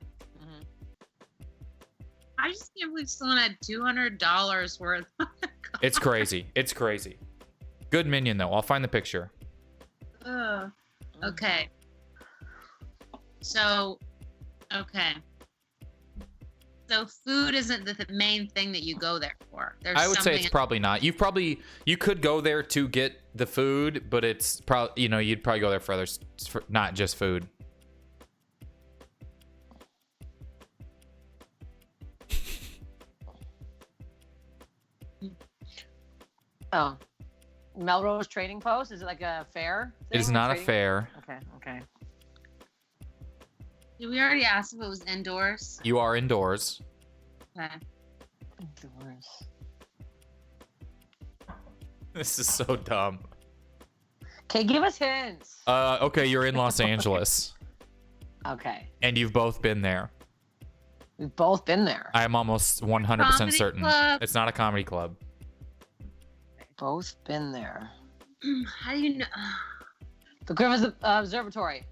I just can't believe someone had $200 worth. It's crazy. It's crazy. Good minion, though. I'll find the picture. Okay. So, So food isn't the main thing that you go there for. There's I would say it's something- probably not. You could go there to get the food, but it's probably, you'd probably go there for others, for not just food. Oh, Melrose Trading Post. Is it like a fair? It is not a fair. Okay. Did we already ask if it was indoors? You are indoors. Okay. Indoors. This is so dumb. Okay, give us hints. Okay, you're in Los Angeles, Okay, and you've both been there. we've both been there. I am almost 100% Comedy certain. club. It's not a comedy club. Both been there. How do you know? The Griffith Observatory.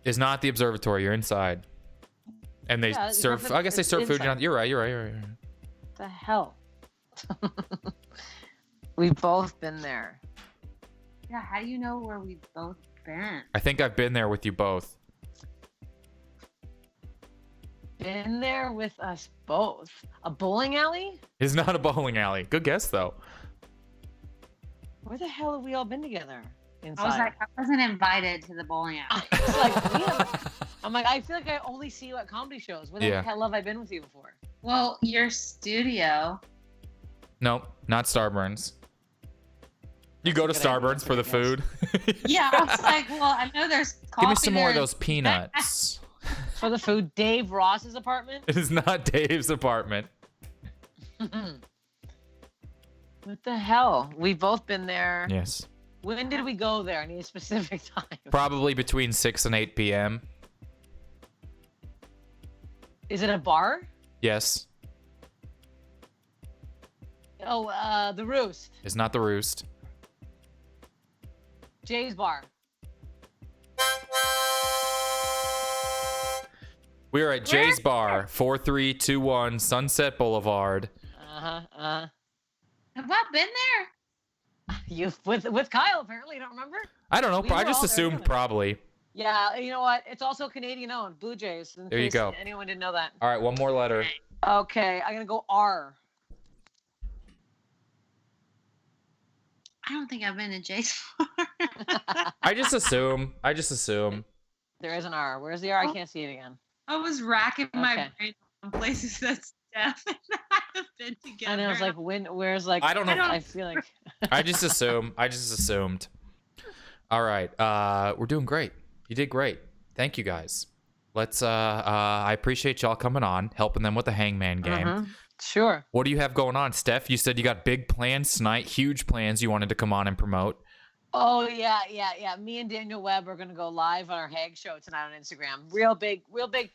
It's not the observatory. You're inside. And they Yeah, serve, Griffith- I guess they it's serve food. inside. You're right. The hell. We've both been there. Yeah, how do you know where we've both been? I think I've been there with you both. Been there with us both. A bowling alley? It's not a bowling alley. Good guess, though. Where the hell have we all been together? Inside. I was like, I wasn't invited to the bowling alley. I was like, I'm like, I feel like I only see you at comedy shows. Where the Yeah. hell have I been with you before? Well, your studio. Nope, not Starburns. You go to That's a good idea. Starburns for the food. Yeah, I was like, well, I know there's coffee. Give me some more of there. those peanuts. For the food, Dave Ross's apartment? It is not Dave's apartment. What the hell? We've both been there. Yes. When did we go there? I need a specific time. Probably between 6 and 8 p.m. Is it a bar? Yes. Oh, the Roost. It's not the Roost. Jay's Bar. We are at Jay's Bar, 4321 Sunset Boulevard. Have I been there? You with Kyle apparently. You don't remember? I don't know. We I were just all there assumed together. probably. Yeah. You know what? It's also Canadian owned. Blue Jays. In There you case go. Anyone didn't know that? All right, one more letter. Okay, I'm gonna go R. I don't think I've been to Jay's. I just assume. There is an R. Where's the R? I can't see it again. I was racking my Okay. brain on places that Steph and I have been together. And I was like, where's like? I don't know. I feel like. I just assumed. All right. We're doing great. You did great. Thank you guys. Let's I appreciate y'all coming on, helping them with the hangman game. Sure. What do you have going on, Steph? You said you got big plans tonight, huge plans you wanted to come on and promote. Oh yeah. Me and Daniel Webb are gonna go live on our Hag show tonight on Instagram. Real big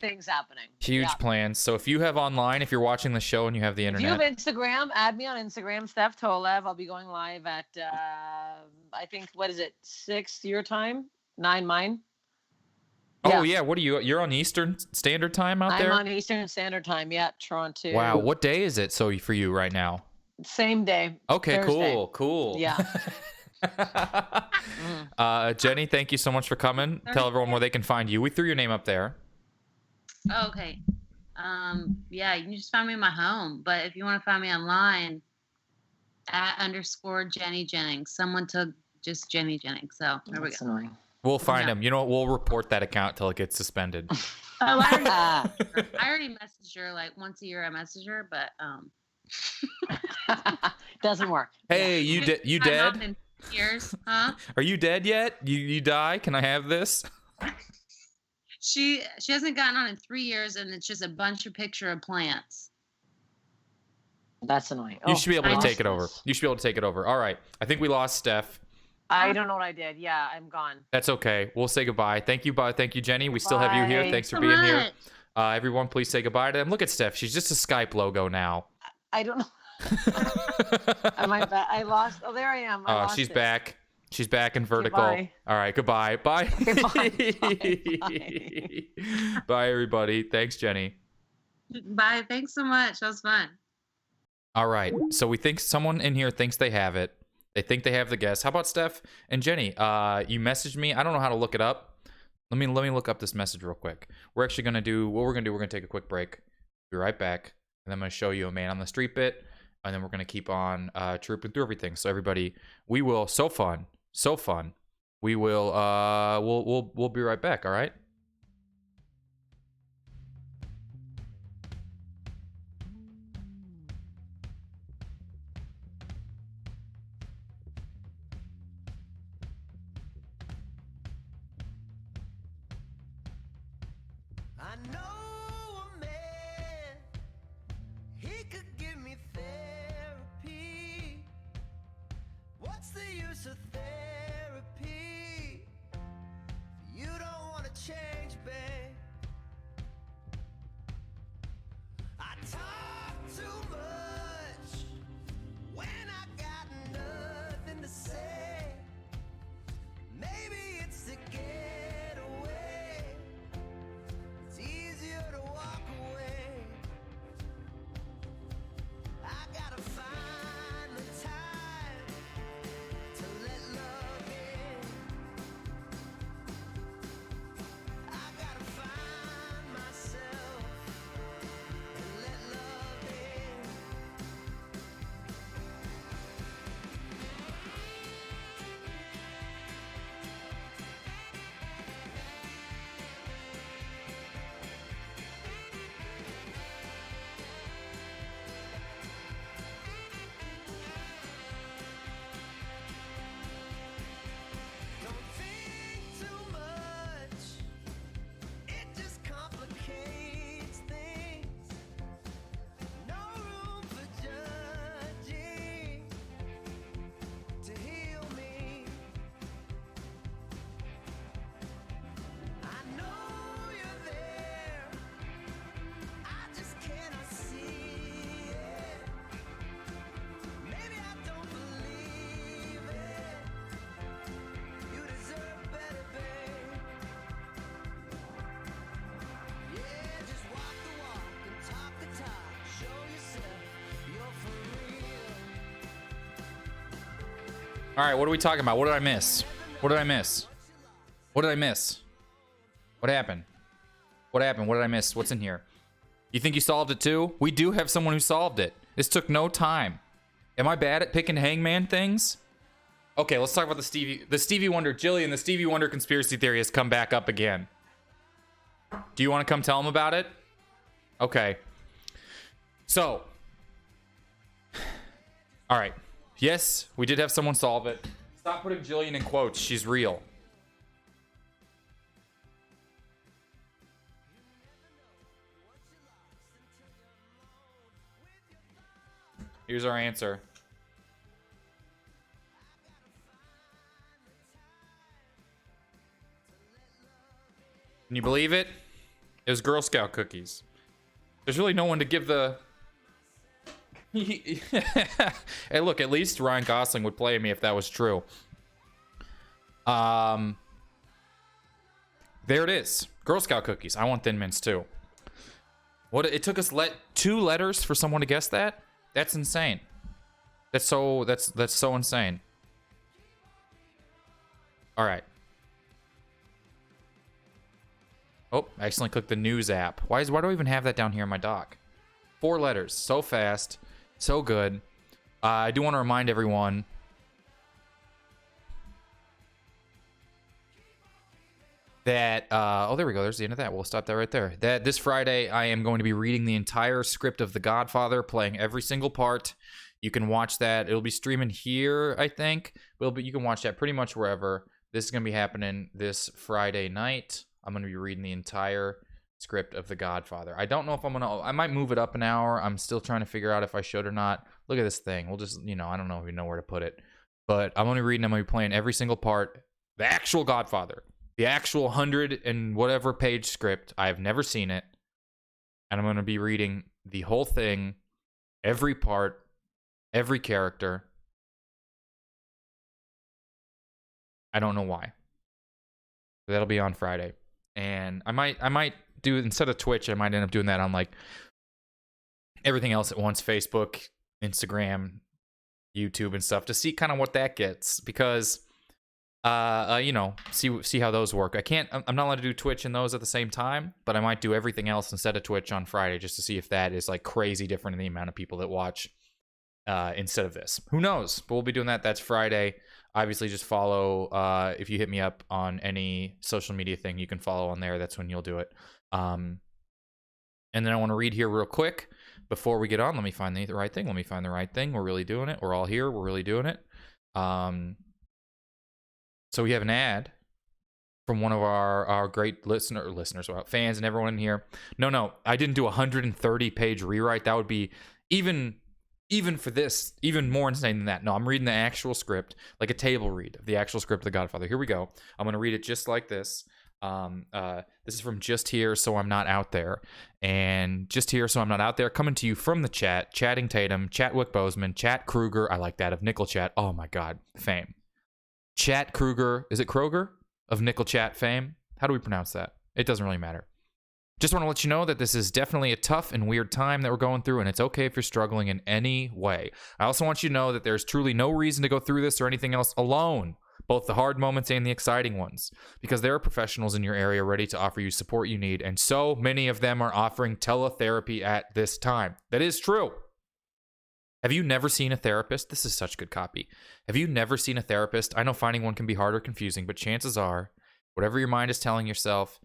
things happening. Huge Yeah. plans. So if you have online, if you're watching the show and you have the If you have internet, Instagram, add me on Instagram, Steph Tolev. I'll be going live at I think 6 your time, 9 mine. oh yeah, what are you? You're on Eastern Standard Time out I'm there. on Eastern Standard Time. Yeah, Toronto. Wow, what day is it? So for you right now? Same day. Okay, Thursday. cool. Yeah. Jenny, thank you so much for coming. Tell everyone where they can find you. We threw your name up there. Oh, okay. Yeah, you can just find me in my home. But if you want to find me online, @ Jenny Jennings. Someone took just Jenny Jennings. So there we That's go. annoying. We'll find him. You know what? We'll report that account till it gets suspended. Oh, I already messaged her like once a year. I message her, but Doesn't work. Hey, you I'm not dead? in years, huh? Are you dead yet? You die? Can I have this? She hasn't gotten on in 3 years, and it's just a bunch of picture of plants. That's annoying. You should be able to I take it lost over. this. You should be able to take it over. All right. I think we lost Steph. I don't know what I did. Yeah, I'm gone. That's okay. We'll say goodbye. Thank you, Thank you, Jenny. We still have you here. Bye. Thanks for So being here. much. Everyone, please say goodbye to them. Look at Steph. She's just a Skype logo now. I don't know. Am I back? I lost. Oh, there I am. I lost She's it. back. She's back in vertical. Goodbye. All right, goodbye. Bye. Bye. Bye, everybody. Thanks, Jenny. Bye. Thanks so much. That was fun. All right. So we think someone in here thinks they have it. They think they have the guess. How about Steph and Jenny? You messaged me. I don't know how to look it up. Let me look up this message real quick. We're actually gonna do what we're gonna do. We're gonna take a quick break. Be right back, and I'm gonna show you a man on the street bit, and then we're gonna keep on trooping through everything. So everybody, we will so fun. We will we'll be right back. All right. I know a man, he could give me therapy. What's the use of therapy? You don't want to change, babe. I talk too much when I got nothing to say. Maybe it's to get away. It's easier to walk away. I gotta find the time to let love in. I gotta find myself and let love in. Don't think too much, it just complicates things. No room for judging to heal me. I know you're there, I just cannot see it. Maybe I don't believe it. You deserve better, babe. Yeah, just walk the walk and talk the talk. Show yourself you're for real. All right. What are we talking about? What did I miss? What did I miss? What did I miss? What happened? What happened? What did I miss? What's in here? You think you solved it too? We do have someone who solved it. This took no time. Am I bad at picking hangman things? Okay, let's talk about the Stevie Wonder. Jillian, the Stevie Wonder conspiracy theory has come back up again. Do you want to come tell him about it? Okay. So. All right. Yes, we did have someone solve it. Stop putting Jillian in quotes. She's real. Here's our answer. Can you believe it? It was Girl Scout cookies. There's really no one to give the... Hey, look, at least Ryan Gosling would play me if that was true. There it is. Girl Scout cookies. I want Thin Mints too. What? It took us 2 letters for someone to guess that? That's insane. That's so insane. All right. Oh, I accidentally clicked the news app. Why do I even have that down here in my doc? 4 letters. So fast. So good. I do want to remind everyone that, oh, there we go. There's the end of that. We'll stop that right there. That this Friday, I am going to be reading the entire script of The Godfather, playing every single part. You can watch that. It'll be streaming here, I think. But you can watch that pretty much wherever. This is going to be happening this Friday night. I'm going to be reading the entire script of The Godfather. I don't know if I might move it up an hour. I'm still trying to figure out if I should or not. Look at this thing. We'll just, I don't even know where to put it. But I'm going to be reading, I'm going to be playing every single part. The actual Godfather. The actual 100 and whatever page script. I have never seen it. And I'm going to be reading the whole thing, every part, every character. I don't know why. That'll be on Friday. And I might do, instead of Twitch, I might end up doing that on like everything else at once, Facebook, Instagram, YouTube and stuff, to see kind of what that gets, because see how those work. I'm not allowed to do Twitch and those at the same time, but I might do everything else instead of Twitch on Friday, just to see if that is like crazy different in the amount of people that watch instead of this. Who knows? But we'll be doing that. That's Friday. Obviously, just follow. If you hit me up on any social media thing, you can follow on there. That's when you'll do it. And then I want to read here real quick before we get on. Let me find the right thing. We're really doing it. We're all here. We're really doing it. So we have an ad from one of our great listeners, fans, and everyone in here. No, I didn't do a 130-page rewrite. That would be even for this, even more insane than that. No, I'm reading the actual script, like a table read of the actual script of The Godfather. Here we go. I'm going to read it just like this. This is from Just Here So I'm Not Out There. And Just Here So I'm Not Out There, coming to you from the chat, Chatting Tatum, Chatwick Bozeman, Chat Kruger. I like that, of Nickel Chat. Oh my God, fame. Chat Kruger, is it Kroger? Of Nickel Chat fame? How do we pronounce that? It doesn't really matter. Just want to let you know that this is definitely a tough and weird time that we're going through, and it's okay if you're struggling in any way. I also want you to know that there's truly no reason to go through this or anything else alone, both the hard moments and the exciting ones, because there are professionals in your area ready to offer you support you need, and so many of them are offering teletherapy at this time. That is true. Have you never seen a therapist? This is such good copy. Have you never seen a therapist? I know finding one can be hard or confusing, but chances are, whatever your mind is telling yourself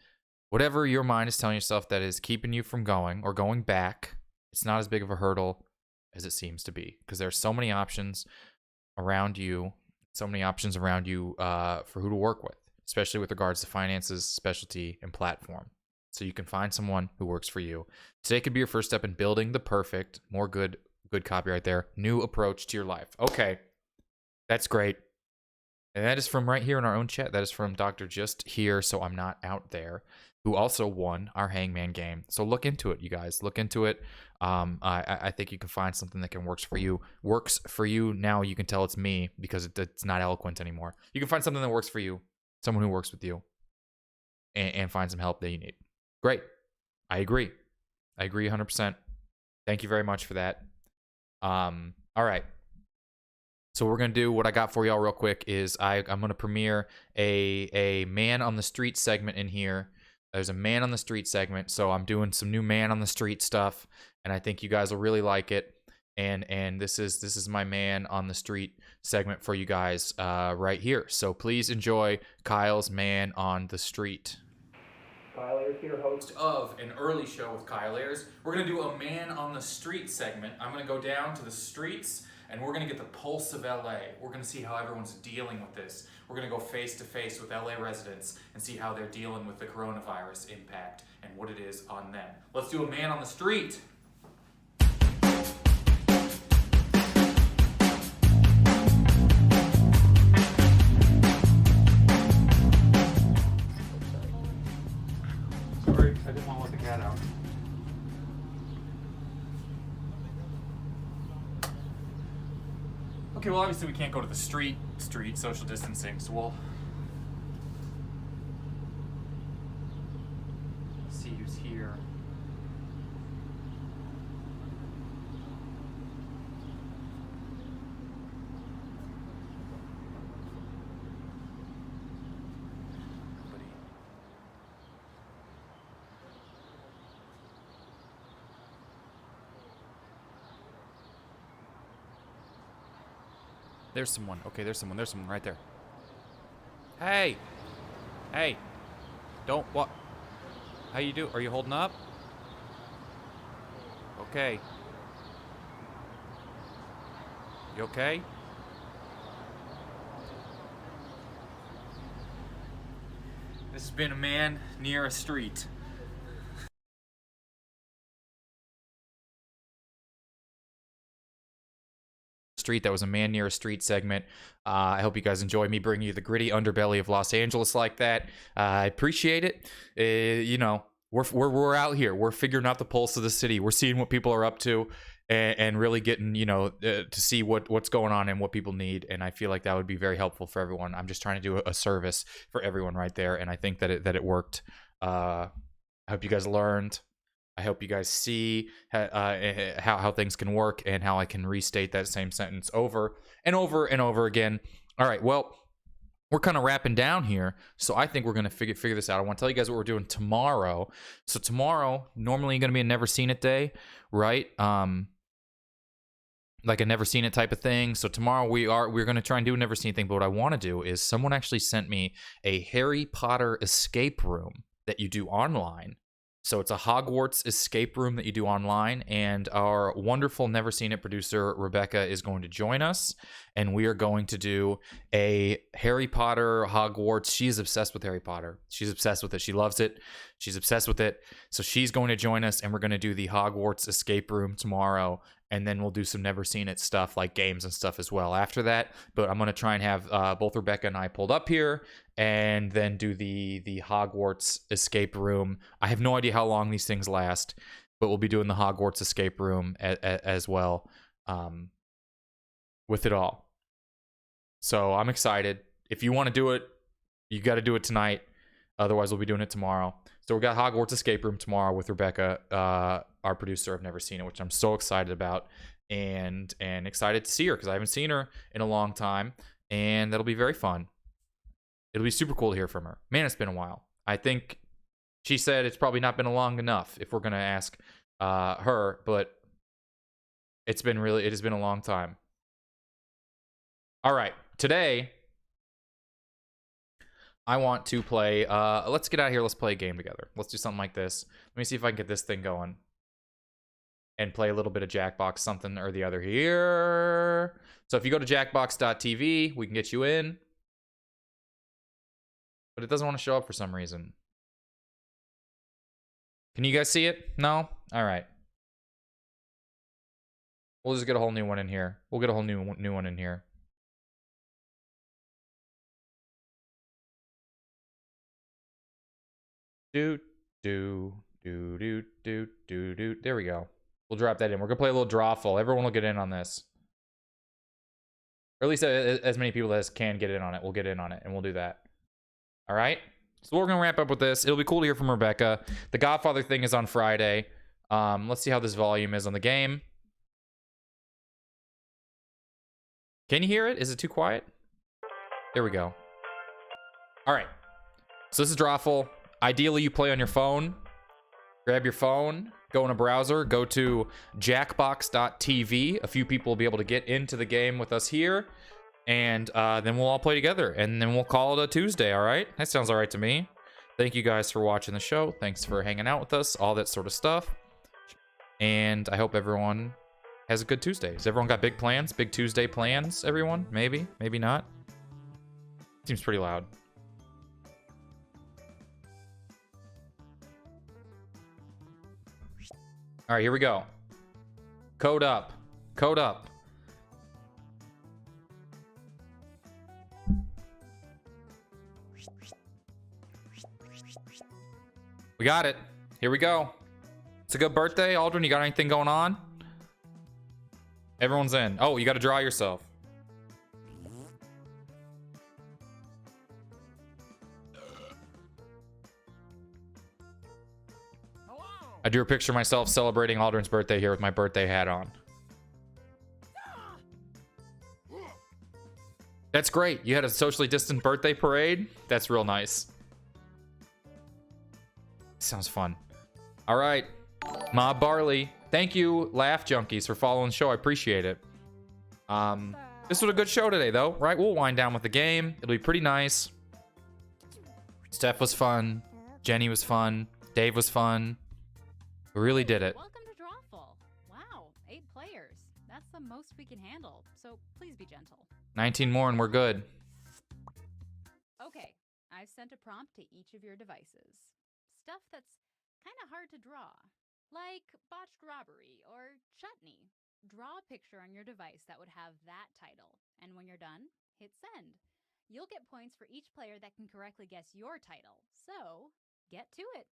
that is keeping you from going or going back, it's not as big of a hurdle as it seems to be, because there's so many options around you for who to work with, especially with regards to finances, specialty, and platform. So you can find someone who works for you. Today could be your first step in building the perfect, more good copy right there, new approach to your life. Okay, that's great. And that is from right here in our own chat. That is from Dr. Just Here So I'm Not Out There, who also won our Hangman game. So look into it, you guys. Look into it. I think you can find something that works for you. Now you can tell it's me because it's not eloquent anymore. You can find something that works for you, someone who works with you, and find some help that you need. Great. I agree 100%. Thank you very much for that. All right. So we're going to do what I got for y'all real quick is I'm going to premiere a man on the street segment in here. There's a man on the street segment, so I'm doing some new man on the street stuff, and I think you guys will really like it. And this is my man on the street segment for you guys right here. So please enjoy Kyle's Man on the Street. Kyle Ayers here, host of an early show with Kyle Ayers. We're going to do a Man on the Street segment. I'm going to go down to the streets, and we're going to get the pulse of LA. We're going to see how everyone's dealing with this. We're going to go face to face with LA residents and see how they're dealing with the coronavirus impact and what it is on them. Let's do a Man on the Street. Sorry, I didn't want to let the cat out. Okay, well, obviously we can't go to the street, social distancing, so we'll see who's here. There's someone. Okay, there's someone right there. Hey! Don't, what? How you do? Are you holding up? Okay. You okay? This has been a man near a street. Street. That was a Man Near a Street segment. I hope you guys enjoy me bringing you the gritty underbelly of Los Angeles like that. I appreciate it. We're out here. We're figuring out the pulse of the city. We're seeing what people are up to. and really getting, to see what's going on and what people need. And I feel like that would be very helpful for everyone. I'm just trying to do a service for everyone right there, and I think that it worked. I hope you guys learned. I hope you guys see how things can work and how I can restate that same sentence over and over and over again. All right, well, we're kind of wrapping down here, so I think we're going to figure this out. I want to tell you guys what we're doing tomorrow. So tomorrow, normally going to be a Never Seen It day, right? Like a Never Seen It type of thing. So tomorrow we're going to try and do a Never Seen It thing, but what I want to do is someone actually sent me a Harry Potter escape room that you do online. So it's a Hogwarts escape room that you do online, and our wonderful Never Seen It producer, Rebecca, is going to join us, and we are going to do a Harry Potter Hogwarts. She's obsessed with Harry Potter. She's obsessed with it. She loves it. She's obsessed with it. So she's going to join us, and we're going to do the Hogwarts escape room tomorrow, and then we'll do some Never Seen It stuff like games and stuff as well after that. But I'm going to try and have both Rebecca and I pulled up here and then do the Hogwarts escape room. I have no idea how long these things last, but we'll be doing the Hogwarts escape room as well with it all. So I'm excited. If you want to do it, you got to do it tonight. Otherwise, we'll be doing it tomorrow. So we got Hogwarts escape room tomorrow with Rebecca, our producer. I've never seen it, which I'm so excited about, and excited to see her because I haven't seen her in a long time, and that'll be very fun. It'll be super cool to hear from her. Man, it's been a while. I think she said it's probably not been long enough if we're gonna ask her, but it has been a long time. All right, today I want to play. Let's get out of here. Let's play a game together. Let's do something like this. Let me see if I can get this thing going and play a little bit of Jackbox, something or the other here. So if you go to jackbox.tv, we can get you in. But it doesn't want to show up for some reason. Can you guys see it? No? All right. We'll just get a whole new one in here. We'll get a whole new one in here. There we go. We'll drop that in. We're gonna play a little Drawful. Everyone will get in on this, or at least as many people as can get in on it. We'll get in on it, and we'll do that. All right. So we're gonna wrap up with this. It'll be cool to hear from Rebecca. The Godfather thing is on Friday. Let's see how this volume is on the game. Can you hear it? Is it too quiet? There we go. All right. So this is Drawful. Ideally, you play on your phone. Grab your phone, go in a browser, go to jackbox.tv. A few people will be able to get into the game with us here, and then we'll all play together, and then we'll call it a Tuesday, all right? That sounds all right to me. Thank you guys for watching the show. Thanks for hanging out with us, all that sort of stuff. And I hope everyone has a good Tuesday. Has everyone got big plans? Big Tuesday plans, everyone? Maybe, maybe not. Seems pretty loud. All right, here we go. Code up. Code up. We got it. Here we go. It's a good birthday. Aldrin, you got anything going on? Everyone's in. Oh, you got to draw yourself. I drew a picture of myself celebrating Aldrin's birthday here with my birthday hat on. That's great. You had a socially distant birthday parade? That's real nice. Sounds fun. All right. Ma Barley. Thank you, Laugh Junkies, for following the show. I appreciate it. This was a good show today, though, right? We'll wind down with the game. It'll be pretty nice. Steph was fun. Jenny was fun. Dave was fun. We really did it. Welcome to Drawful. Wow, 8 players. That's the most we can handle, so please be gentle. 19 more and we're good. Okay, I've sent a prompt to each of your devices. Stuff that's kind of hard to draw, like botched robbery or chutney. Draw a picture on your device that would have that title, and when you're done, hit send. You'll get points for each player that can correctly guess your title, so get to it.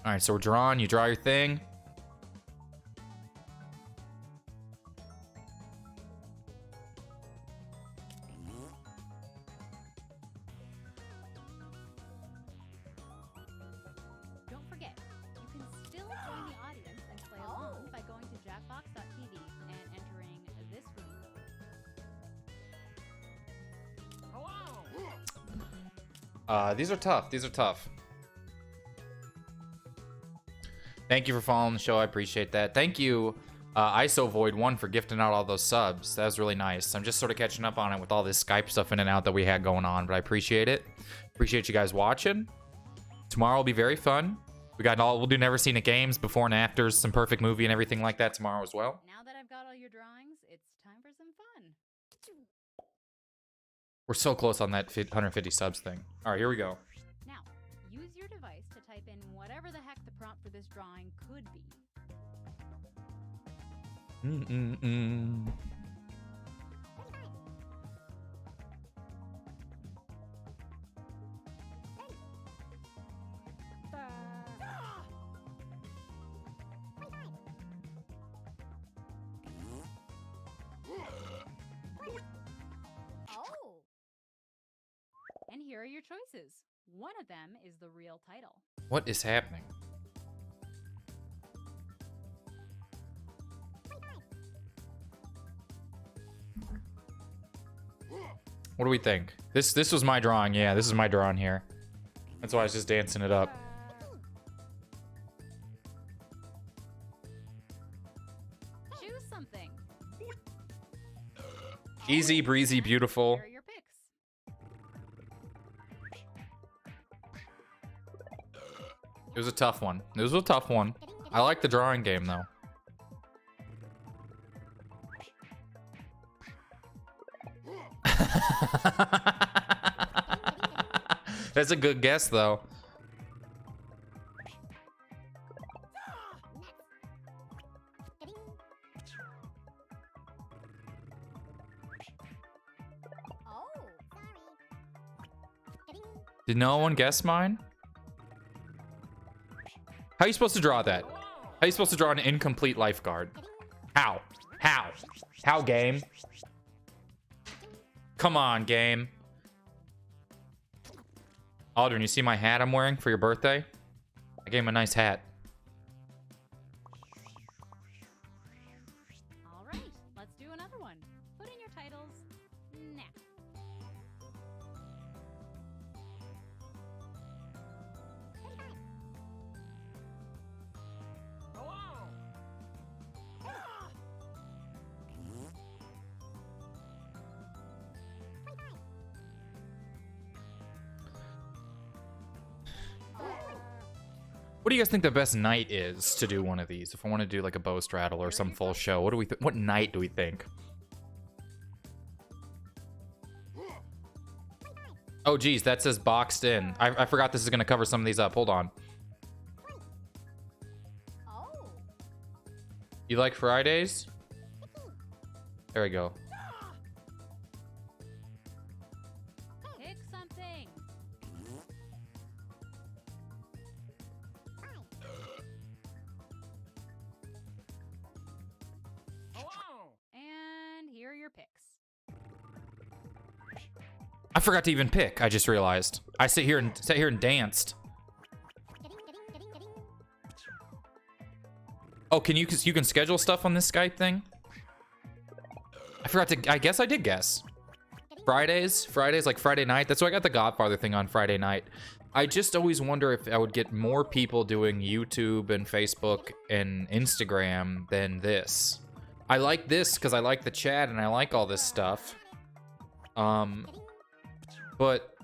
All right, so we're drawing. You draw your thing. Don't forget, you can still join the audience and play along by going to jackbox.tv and entering this room code. These are tough. These are tough. Thank you for following the show. I appreciate that. Thank you, ISO Void 1, for gifting out all those subs. That was really nice. I'm just sort of catching up on it with all this Skype stuff in and out that we had going on, but I appreciate it. Appreciate you guys watching. Tomorrow will be very fun. We'll do Never Seen It games, before and afters, some perfect movie and everything like that tomorrow as well. Now that I've got all your drawings, it's time for some fun. We're so close on that 150 subs thing. All right, here we go. Now, use your device to type in whatever the heck the prompt for this drawing could be. Oh! And here are your choices. One of them is the real title. What is happening? What do we think? This was my drawing. Yeah, this is my drawing here. That's why I was just dancing it up. Choose something. Easy breezy, beautiful. Here are your picks. It was a tough one. It was a tough one. I like the drawing game though. That's a good guess though. Did no one guess mine? How are you supposed to draw that? How are you supposed to draw an incomplete lifeguard? How? How? How, game? Come on, game. Aldrin, you see my hat I'm wearing for your birthday? I gave him a nice hat. All right, let's do another one. Put in your titles now. What do you guys think the best night is to do one of these? If I want to do like a bow straddle or some full show, what do we? What night do we think? Oh, geez, that says boxed in. I forgot this is gonna cover some of these up. Hold on. You like Fridays? There we go. Pick something. And here are your picks. I forgot to even pick. I just realized. I sat here and danced. Oh, you can schedule stuff on this Skype thing? I forgot to. I guess I did guess. Fridays like Friday night. That's why I got the Godfather thing on Friday night. I just always wonder if I would get more people doing YouTube and Facebook and Instagram than this. I like this because I like the chat and I like all this stuff. But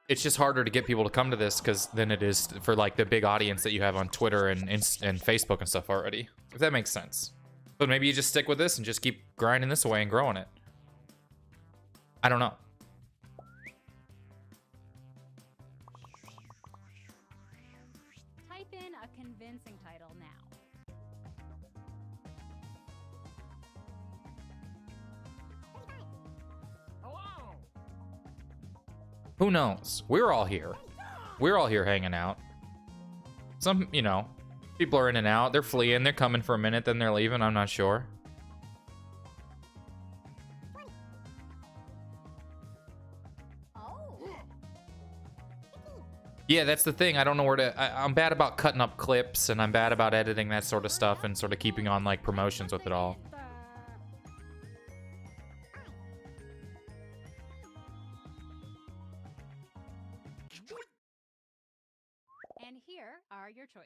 it's just harder to get people to come to this than it is for like the big audience that you have on Twitter and Facebook and stuff already. If that makes sense. But maybe you just stick with this and just keep grinding this away and growing it. I don't know. Type in a convincing title now. Who knows? We're all here. We're all here hanging out. Some, you know, people are in and out. They're fleeing. They're coming for a minute, then they're leaving. I'm not sure. Yeah, that's the thing. I don't know where to... I'm bad about cutting up clips, and I'm bad about editing that sort of stuff and sort of keeping on, like, promotions with it all. And here are your choices.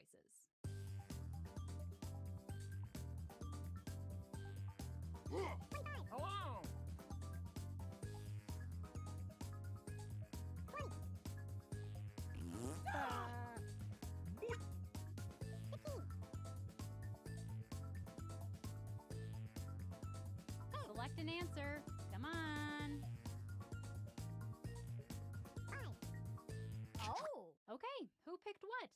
Hello. Select an answer. Come on. Oh, okay. Who picked what?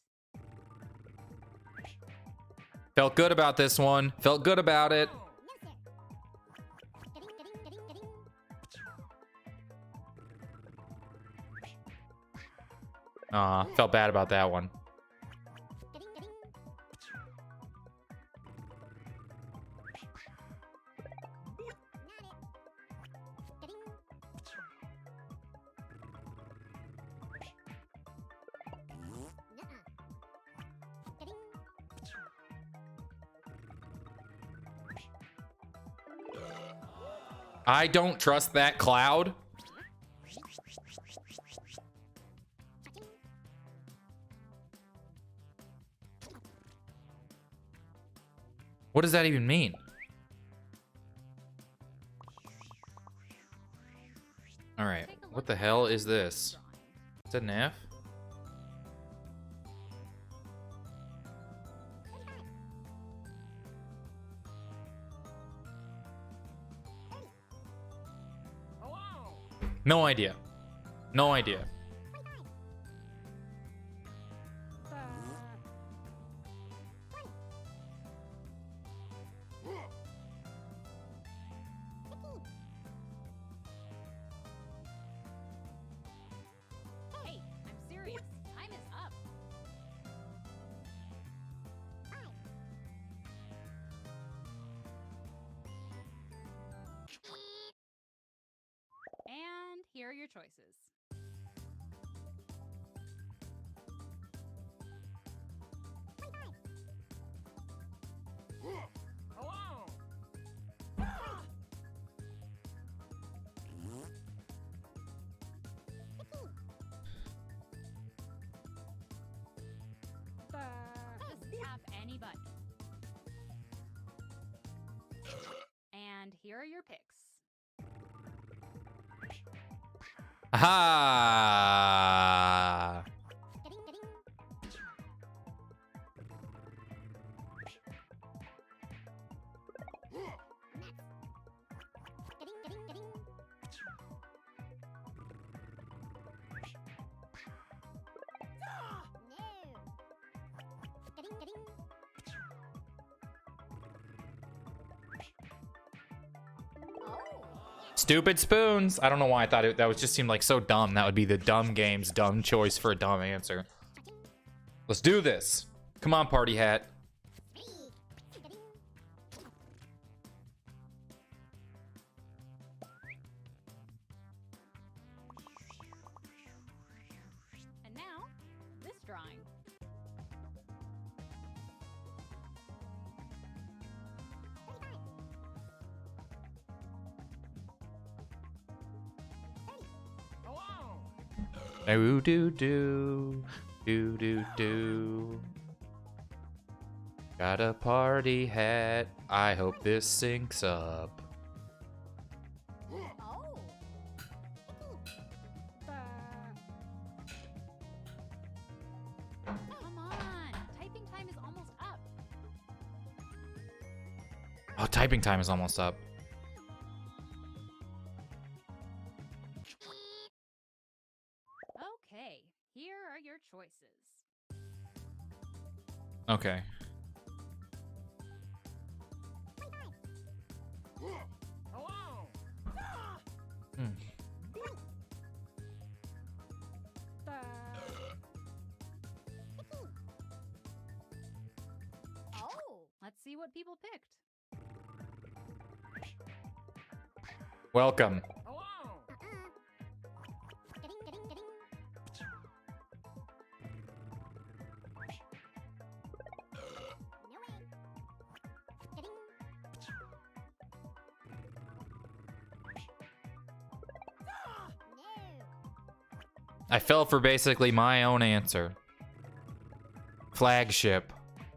Felt good about this one. Felt good about it. Aw, felt bad about that one. I don't trust that cloud. What does that even mean? All right, what the hell is this? Is that an F? No idea. No idea. Hey, I'm serious. Time is up. And here are your choices. Hello. Just tap any button. And here are your picks. Aha! Stupid spoons. I don't know why I thought that was just seemed like so dumb. That would be the dumb game's dumb choice for a dumb answer. Let's do this. Come on, party hat. And now, this drawing. Do do do do do do. Got a party hat. I hope this syncs up. Come on. Typing time is almost up. Oh, typing time is almost up. Okay, here are your choices. Okay. Hello. Hmm. see what people picked. Welcome. I fell for basically my own answer. Flagship.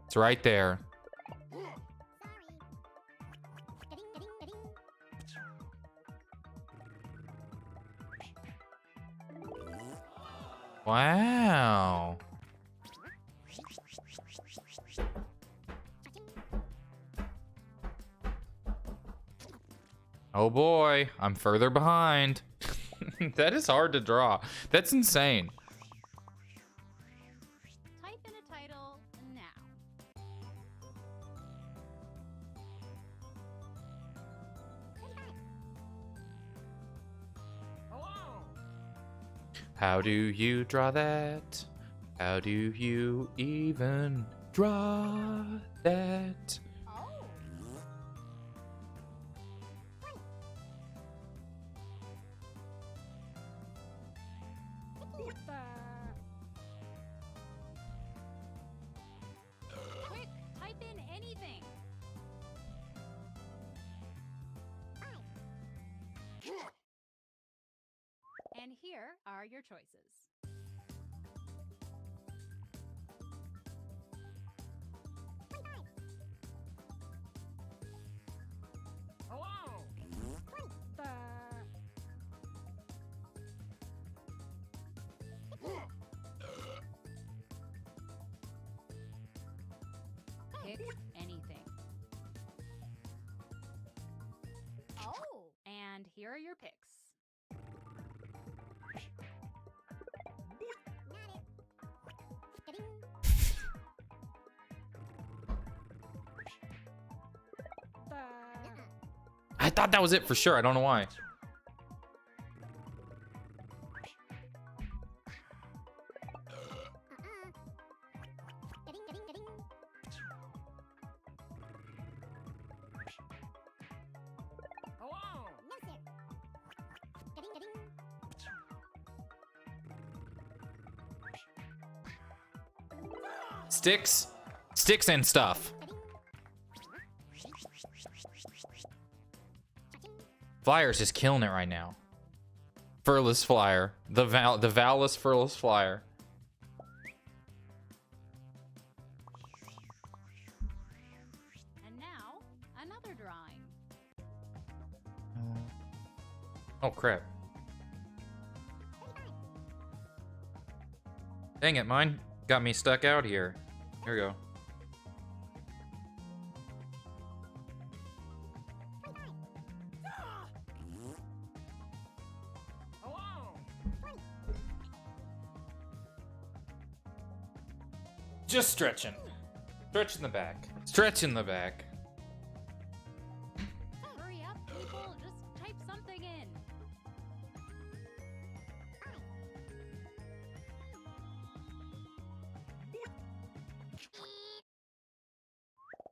It's right there. Wow. Oh boy, I'm further behind. That is hard to draw. That's insane. Type in a title now. How do you draw that? How do you even draw that? Quick, type in anything. And here are your choices. Pick anything. Oh! And here are your picks. I thought that was it for sure. I don't know why. Sticks. Sticks and stuff. Flyer's just killing it right now. Furless Flyer. The vowelless Furless Flyer. And now, another drawing. Oh, crap. Dang it, mine got me stuck out here. Here we go. Just stretching. Stretch in the back. Stretch in the back. Hurry up, people. Just type something in.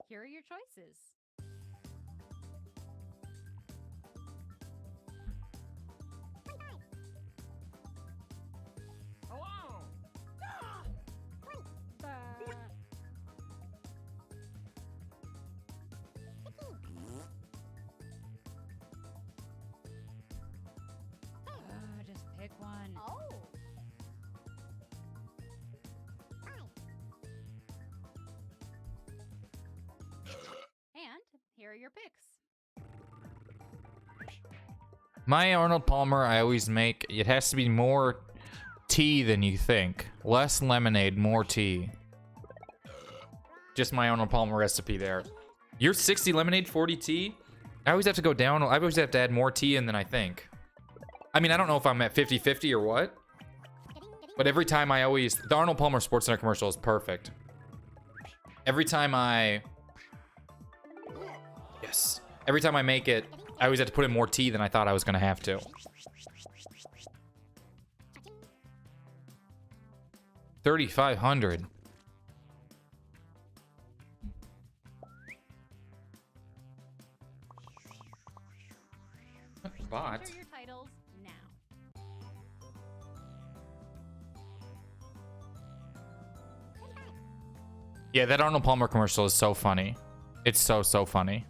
Here are your choices. Just pick one. Oh. And here are your picks. My Arnold Palmer, I always make, it has to be more tea than you think. Less lemonade, more tea. Just my Arnold Palmer recipe there. You're 60 lemonade, 40 tea? I always have to go down. I always have to add more tea in than I think. I mean, I don't know if I'm at 50-50 or what. But every time I always... The Arnold Palmer SportsCenter commercial is perfect. Every time I... Yes. Every time I make it, I always have to put in more tea than I thought I was going to have to. 3,500. bot. Enter your titles now. Yeah, that Arnold Palmer commercial is so funny. It's so funny.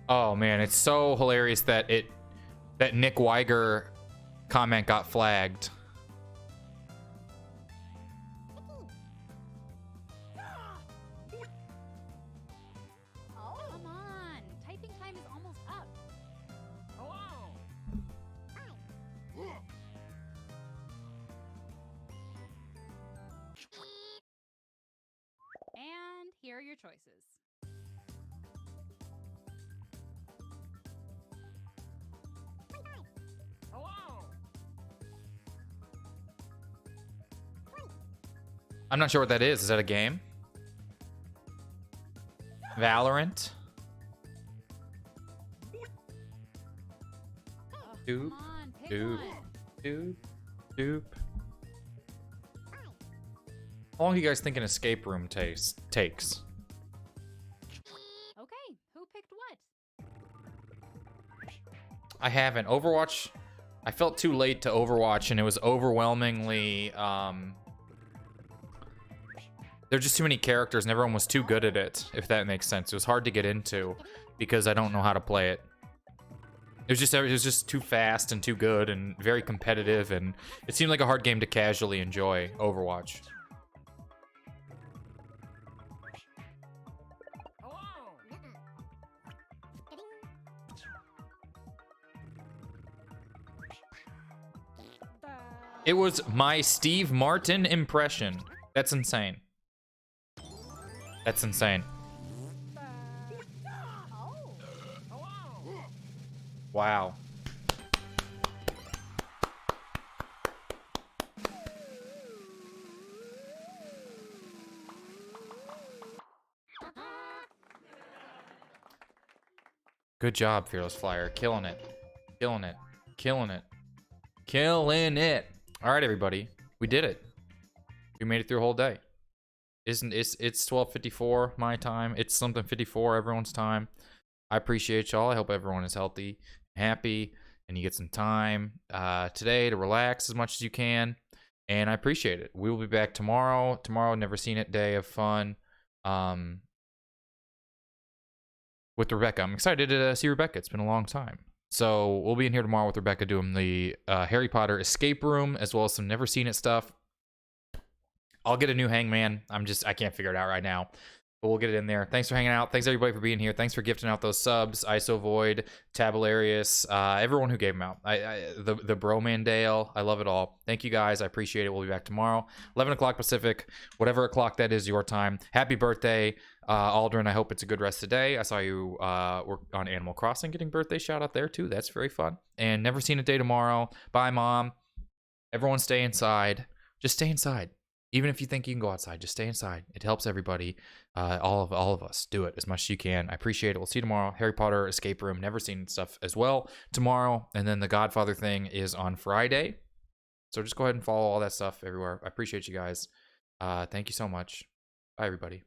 Oh man, it's so hilarious that Nick Weiger comment got flagged. Come on, typing time is almost up. And here are your choices. I'm not sure what that is. Is that a game? Valorant? Doop, Come on, pick doop, one. doop, doop. How long do you guys think an escape room takes? Okay, who picked what? I haven't. Overwatch, I felt too late to Overwatch, and it was overwhelmingly, there's just too many characters, and everyone was too good at it, if that makes sense. It was hard to get into, because I don't know how to play it. It was just too fast and too good, and very competitive, and it seemed like a hard game to casually enjoy, Overwatch. It was my Steve Martin impression. That's insane. That's insane. Wow. Good job, Fearless Flyer. Killing it. Killing it. Killing it. Killing it. All right, everybody. We did it. We made it through a whole day. It's 12:54 my time. It's something 54 everyone's time. I appreciate y'all. I hope everyone is healthy, happy, and you get some time today to relax as much as you can. And I appreciate it. We will be back tomorrow. Tomorrow, never seen it day of fun. With Rebecca. I'm excited to see Rebecca. It's been a long time. So we'll be in here tomorrow with Rebecca doing the Harry Potter escape room, as well as some never seen it stuff. I'll get a new Hangman. I can't figure it out right now, but we'll get it in there. Thanks for hanging out. Thanks everybody for being here. Thanks for gifting out those subs. ISO Void, Tabularius, everyone who gave them out. The Bromandale. I love it all. Thank you guys. I appreciate it. We'll be back tomorrow, 11 o'clock Pacific, whatever o'clock that is your time. Happy birthday, Aldrin. I hope it's a good rest of the day. I saw you were on Animal Crossing getting birthday shout out there too. That's very fun. And never seen a day tomorrow. Bye, Mom. Everyone stay inside. Just stay inside. Even if you think you can go outside, just stay inside. It helps everybody, all of us. Do it as much as you can. I appreciate it. We'll see you tomorrow. Harry Potter escape room, never seen stuff as well tomorrow. And then the Godfather thing is on Friday. So just go ahead and follow all that stuff everywhere. I appreciate you guys. Thank you so much. Bye, everybody.